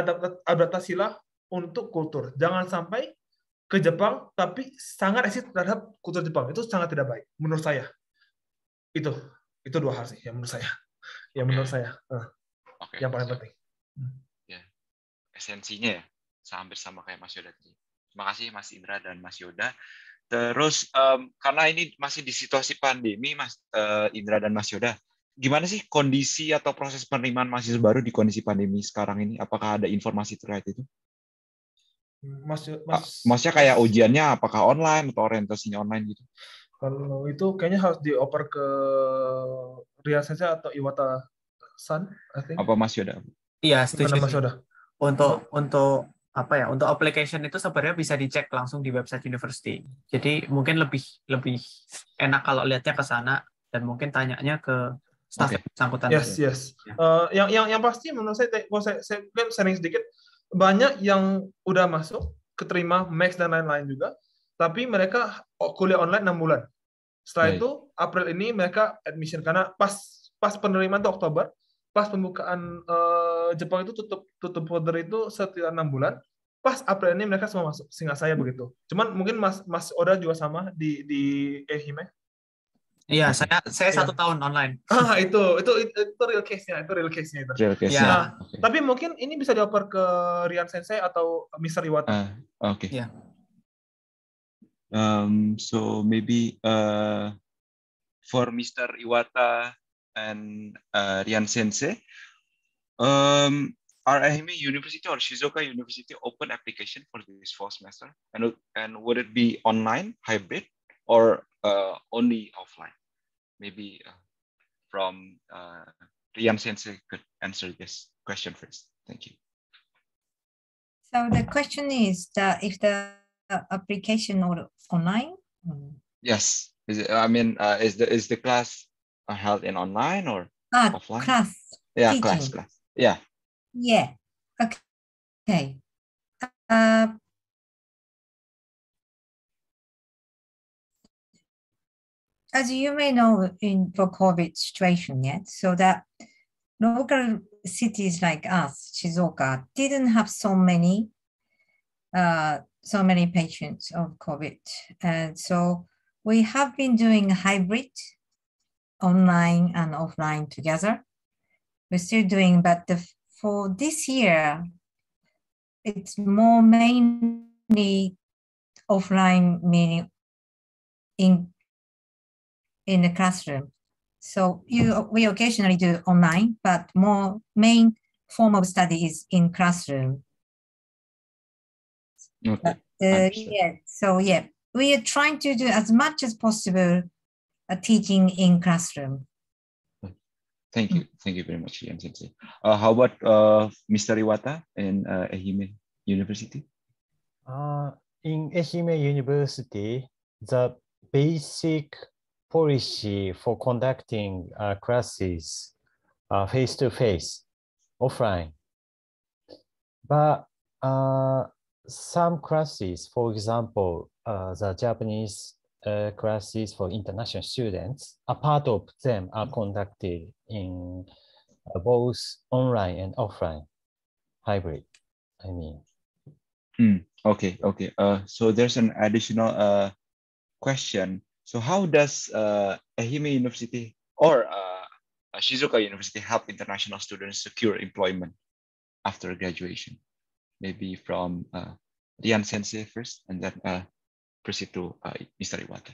adaptasilah untuk kultur. Jangan sampai ke Jepang tapi sangat eksis terhadap kultur Jepang. Itu sangat tidak baik menurut saya. Itu dua hal sih yang menurut saya. Menurut saya yang paling penting. Ya. Esensinya ya, hampir sama kayak Mas Yoda tadi. Terima kasih Mas Indra dan Mas Yoda. Terus karena ini masih di situasi pandemi, Mas Indra dan Mas Yoda, gimana sih kondisi atau proses penerimaan mahasiswa baru di kondisi pandemi sekarang ini? Apakah ada informasi terkait itu? Maksudnya kayak ujiannya apakah online atau orientasinya online gitu? Kalau itu kayaknya harus dioper ke Ria saja atau Iwata San, I think. Apa Mas Yoda? Iya, setuju. Mas Yoda. Untuk application itu sebenarnya bisa dicek langsung di website university. Jadi mungkin lebih enak kalau lihatnya ke sana dan mungkin tanyanya ke staf bersangkutan. Yes. Yang pasti menurut saya sharing sedikit, banyak yang udah masuk, keterima Max dan lain-lain juga, tapi mereka kuliah online 6 bulan. Setelah itu April ini mereka admission karena pas penerimaan itu Oktober, pas pembukaan Jepang itu tutup border itu sekitar 6 bulan. Pas April ini mereka semua masuk, seingat saya begitu. Cuman mungkin Mas Oda juga sama di Ehime. Iya, saya 1 tahun online. Itu real case-nya, itu. Real case. Ya. Okay. Tapi mungkin ini bisa dioper ke Rian Sensei atau Mr. Iwata. Okay. Yeah. So maybe for Mr. Iwata and Rian Sensei, are Ehime University or Shizuoka University open application for this fall semester? And would it be online, hybrid, or only offline? Maybe from Rian Sensei could answer this question first. Thank you. So the question is that if the application or online? Yes. Is the class held in online or offline? Class. Yeah, teaching. class. Yeah. Yeah. Okay. As you may know, for COVID situation yet, so that local cities like us, Shizuoka, didn't have so many patients of COVID, and so we have been doing hybrid, online and offline together. We're still doing, but for this year, it's more mainly offline, meaning in the classroom. So we occasionally do online, but more main form of study is in classroom. Okay. We are trying to do as much as possible teaching in classroom. Thank you. Thank you very much, Rian Sensei. How about Mr. Iwata in Ehime University? In Ehime University, the basic policy for conducting classes face-to-face, offline. But some classes, for example, the Japanese classes for international students, a part of them are conducted in both online and offline, hybrid, I mean. Okay. So there's an additional question. So how does Ehime University or Shizuoka University help international students secure employment after graduation? Maybe from Rian Sensei first, and then proceed to Mr. Iwata.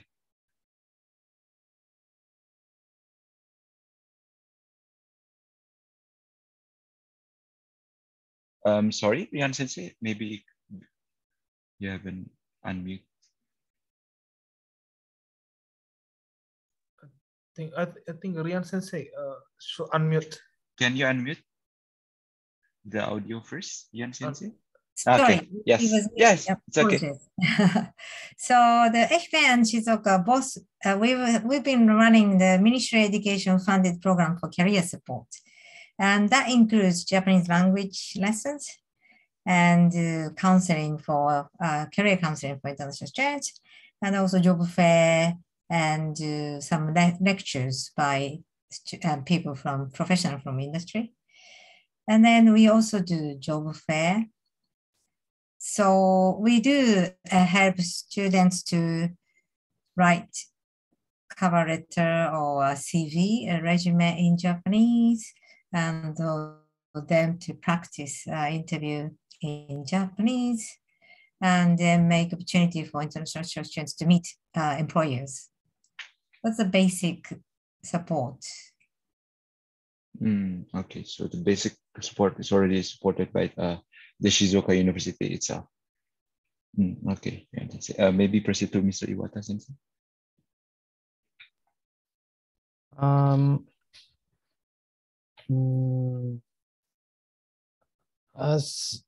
Sorry, Rian Sensei, maybe you haven't unmute. I think Rian Sensei should unmute. Can you unmute the audio first, Rian Sensei? Sorry, Okay. Yes, it's okay. So the Ehime and Shizuoka both, we've been running the Ministry of Education funded program for career support. And that includes Japanese language lessons and counseling for career counseling for international students, and also job fair and some lectures by people professional from industry. And then we also do job fair. So we do help students to write cover letter or a CV, a resume in Japanese, and them to practice interview in Japanese, and then make opportunity for international students to meet employers. That's the basic support. Okay, so the basic support is already supported by the Shizuoka University itself. Okay, maybe proceed to Mr. Iwata Sensei. As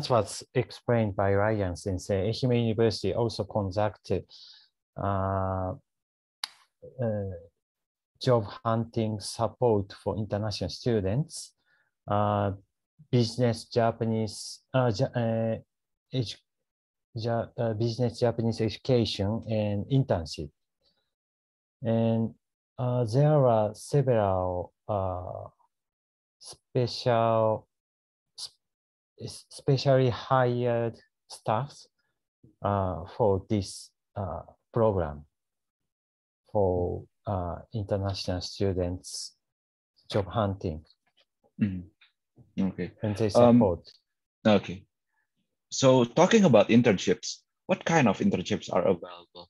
was explained by Ryan Sensei, Ehime University also conducted job hunting support for international students, business Japanese education and internship. And there are several specially hired staffs for this program for international students job hunting. Okay. And they support. Okay. So talking about internships, what kind of internships are available?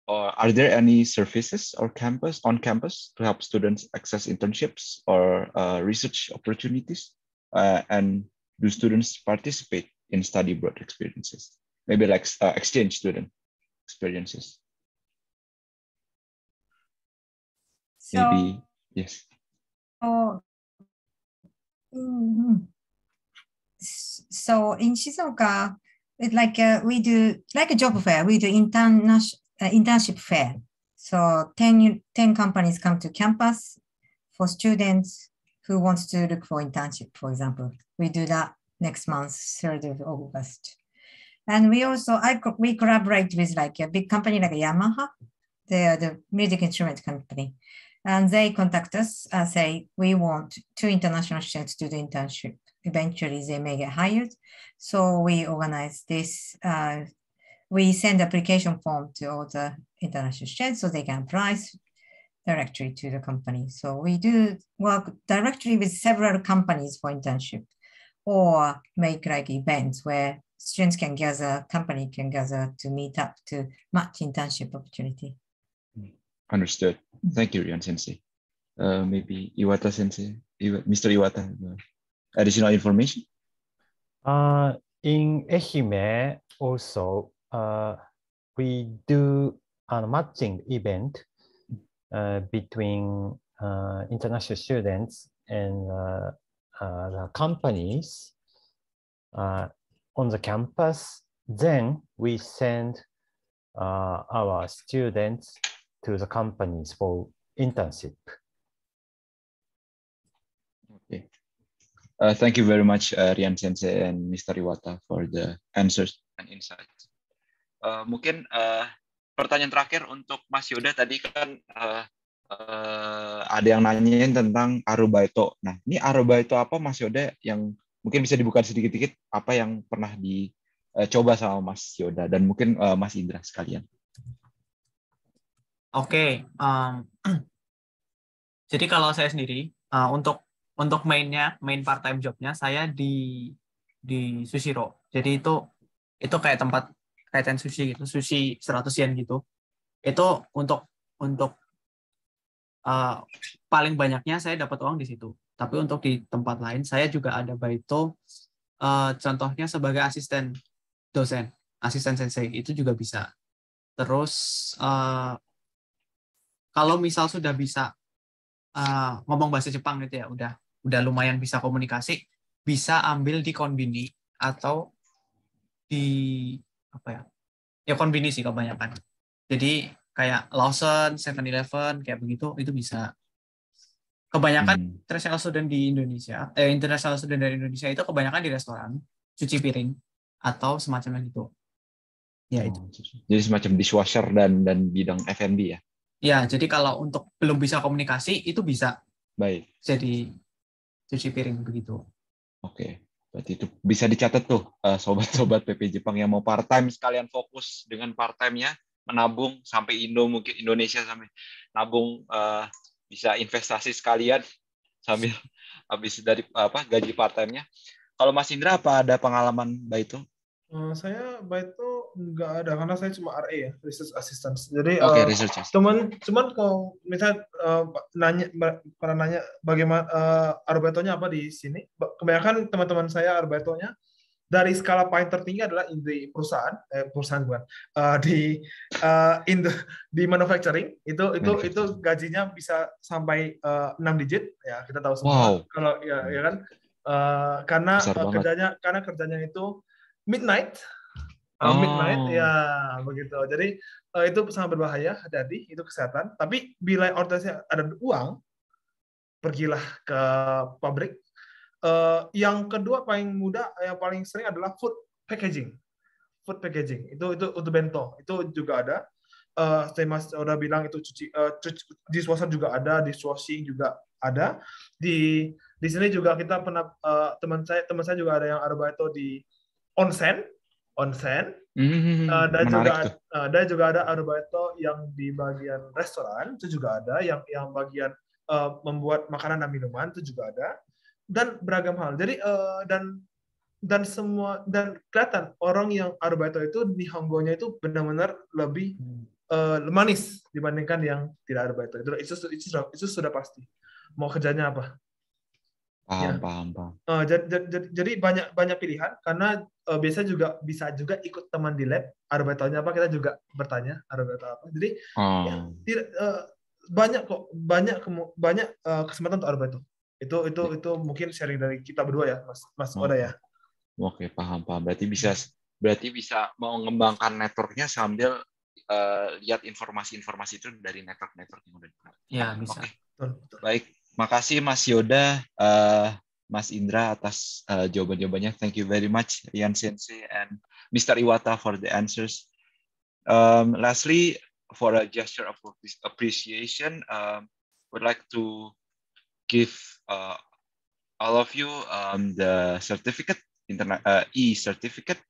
Or are there any services or on campus to help students access internships or research opportunities? And do students participate in study abroad experiences? Maybe like exchange student experiences. Maybe, yes. So in Shizuoka, it's like we do like a job fair. We do internship fair. So 10 companies come to campus for students who wants to look for internship, for example. We do that next month, 3rd of August. And we also, we collaborate with like a big company like Yamaha. They are the music instrument company. And they contact us and say, we want 2 international students to do the internship. Eventually they may get hired. So we organize this. We send application form to all the international students so they can apply directly to the company. So we do work directly with several companies for internship, or make like events where students can gather, company can gather to meet up to match internship opportunity. Understood. Thank you, Rian Sensei. Maybe Iwata Sensei, Mr. Iwata, additional information? In Ehime also, we do a matching event between international students and the companies on the campus. Then we send our students to the companies for internship. Okay. Thank you very much, Rian Sensei and Mr. Iwata, for the answers and insights. Mungkin pertanyaan terakhir untuk Mas Yoda tadi kan ada yang nanyain tentang Aruba itu. Nah, ini Aruba itu apa, Mas Yoda, yang mungkin bisa dibuka sedikit-sedikit apa yang pernah dicoba sama Mas Yoda dan mungkin Mas Indra sekalian. Oke, jadi kalau saya sendiri untuk main part time jobnya saya di Sushiro. Jadi itu kayak tempat kaitan sushi gitu, sushi 100 yen gitu. Itu untuk paling banyaknya saya dapat uang di situ. Tapi untuk di tempat lain saya juga ada baito, contohnya sebagai asisten dosen, asisten sensei, itu juga bisa. Terus kalau misal sudah bisa ngomong bahasa Jepang gitu ya, udah lumayan bisa komunikasi, bisa ambil di konbini atau di apa ya konbini sih kebanyakan. Jadi kayak Lawson, 7-Eleven kayak begitu, itu bisa. Kebanyakan international student di Indonesia, international student dari Indonesia itu kebanyakan di restoran, cuci piring atau semacamnya gitu. Ya itu. Jadi semacam dishwasher dan bidang F&B ya. Ya, jadi kalau untuk belum bisa komunikasi itu bisa. Baik. Jadi cuci piring begitu. Oke. Berarti itu bisa dicatat tuh sobat-sobat PP Jepang yang mau part-time sekalian fokus dengan part-time-nya, menabung sampai mungkin Indonesia sampai nabung, bisa investasi sekalian sambil habis dari gaji part-time-nya. Kalau Mas Indra apa ada pengalaman baik itu? Saya baik itu nggak ada karena saya cuma RA ya, research assistant. Jadi research cuman kalau misalnya pernah nanya bagaimana arbetonya apa di sini, kebanyakan teman-teman saya arbetonya dari skala paling tertinggi adalah di perusahaan bukan di manufacturing itu gajinya bisa sampai 6 digit ya, kita tahu semua. Wow. Kalau ya kan karena kerjanya itu midnight ya begitu. Jadi itu sangat berbahaya, hati-hati, itu kesehatan. Tapi bila organisasi ada uang, pergilah ke pabrik. Yang kedua paling mudah, yang paling sering adalah food packaging. Itu untuk bento, itu juga ada. Saya udah bilang itu cuci dishwasher juga ada, dishwashing juga ada. Di sini juga kita pernah teman saya juga ada yang Arbeito di onsen. Dan juga ada Arbeito yang di bagian restoran, itu juga ada, yang bagian membuat makanan dan minuman itu juga ada, dan beragam hal. Jadi dan kelihatan orang yang Arbeito itu Nihongo-nya itu benar-benar lebih manis dibandingkan yang tidak Arbeito. Itu sudah pasti. Mau kerjanya apa? Paham. Jadi banyak pilihan, karena biasanya juga bisa juga ikut teman di lab, Arbeito-nya apa, kita juga bertanya Arbeito apa. Jadi banyak kesempatan untuk Arbeito. Itu mungkin sharing dari kita berdua ya, Mas Oda ya. Oke, paham. Berarti bisa mengembangkan networknya sambil lihat informasi-informasi itu dari network yang udah. Ya, bisa. Betul. Baik, makasih Mas Yoda, Mas Indra atas jawaban-jawabannya. Thank you very much, Rian Sensei and Mr. Iwata for the answers. Lastly, for a gesture of appreciation, would like to give all of you the certificate. E-certificate.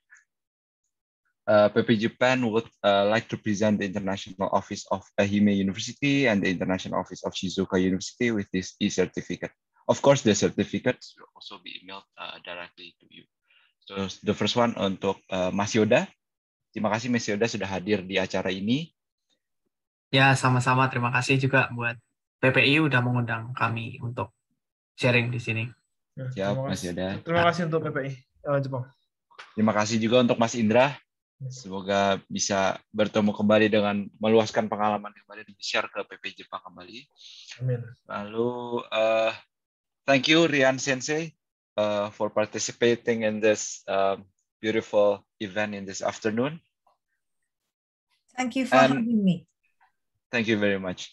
PP Japan would like to present the International Office of Ehime University and the International Office of Shizuoka University with this e-certificate. Of course, the certificates will also be emailed directly to you. So the first one untuk Mas Yoda. Terima kasih Mas Yoda sudah hadir di acara ini. Ya, sama-sama. Terima kasih juga buat PPI udah mengundang kami untuk sharing di sini. Siap, Mas Yoda. Terima kasih untuk PPI Jepang. Terima kasih juga untuk Mas Indra. Semoga bisa bertemu kembali dengan meluaskan pengalaman kembali dan share ke PP Jepang kembali. Amin. Lalu, thank you Rian Sensei for participating in this beautiful event in this afternoon. Thank you for having me. Thank you very much.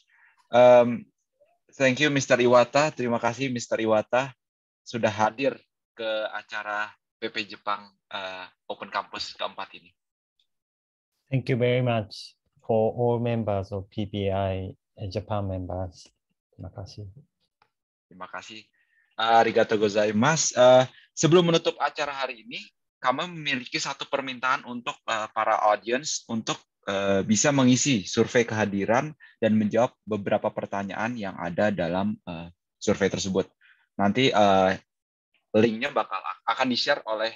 Thank you Mr. Iwata. Terima kasih Mr. Iwata sudah hadir ke acara PP Jepang Open Campus keempat ini. Thank you very much for all members of PPI Japan members. Terima kasih. Terima kasih. Arigatou gozaimasu. Sebelum menutup acara hari ini, kami memiliki satu permintaan untuk para audience untuk bisa mengisi survei kehadiran dan menjawab beberapa pertanyaan yang ada dalam survei tersebut. Nanti linknya akan di-share oleh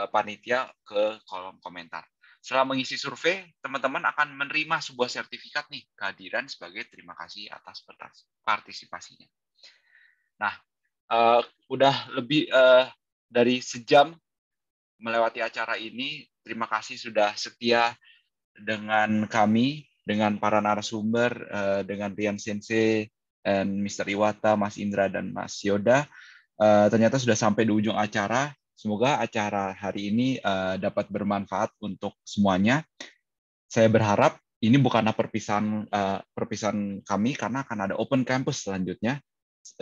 panitia ke kolom komentar. Setelah mengisi survei, teman-teman akan menerima sebuah sertifikat nih kehadiran sebagai terima kasih atas partisipasinya. Nah, udah lebih dari sejam melewati acara ini. Terima kasih sudah setia dengan kami, dengan para narasumber, dengan Rian Sensei, dan Mr. Iwata, Mas Indra, dan Mas Yoda. Ternyata sudah sampai di ujung acara. Semoga acara hari ini dapat bermanfaat untuk semuanya. Saya berharap ini bukanlah perpisahan kami, karena akan ada open campus selanjutnya,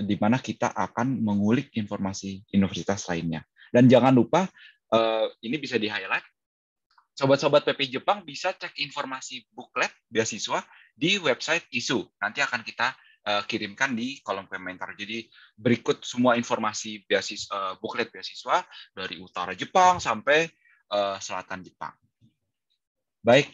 di mana kita akan mengulik informasi universitas lainnya. Dan jangan lupa, ini bisa di-highlight, sobat-sobat PP Jepang bisa cek informasi booklet beasiswa di website ISU. Nanti akan kita kirimkan di kolom komentar. Jadi berikut semua informasi booklet beasiswa dari utara Jepang sampai selatan Jepang. Baik,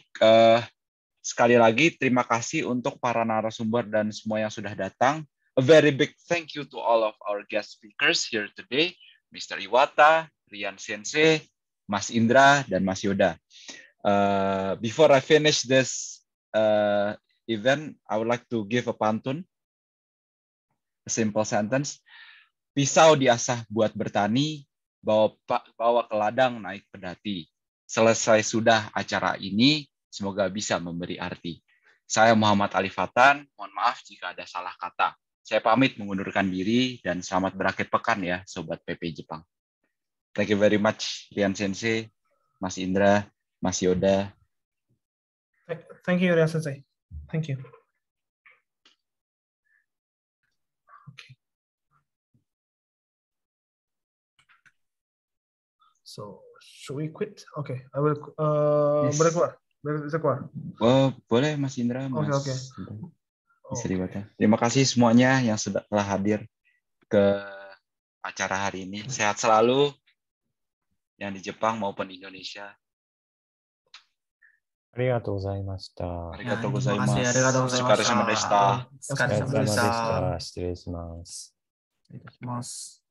sekali lagi terima kasih untuk para narasumber dan semua yang sudah datang. A very big thank you to all of our guest speakers here today, Mr. Iwata, Rian Sensei, Mas Indra, dan Mas Yoda. Before I finish this event, I would like to give a pantun. A simple sentence. Pisau diasah buat bertani, bawa ke ladang naik pedati. Selesai sudah acara ini, semoga bisa memberi arti. Saya Muhammad Ali Fatan, mohon maaf jika ada salah kata. Saya pamit mengundurkan diri dan selamat berakhir pekan ya, Sobat PP Jepang. Thank you very much, Rian Sensei, Mas Indra, Mas Yoda. Thank you, Rian Sensei. Thank you. Okay. So, should we quit? Okay, I will. Yes. Bisa keluar. Boleh, Mas Indra. Mas Okay. Oke. Mr. Iwata. Terima kasih semuanya yang sudah telah hadir ke acara hari ini. Sehat selalu yang di Jepang maupun di Indonesia. ありがとうございました。ありがとうございま Terima kasih, ありがとうごす。ざいました。お疲れ様でした。お疲れ様でした。失礼します。失礼します。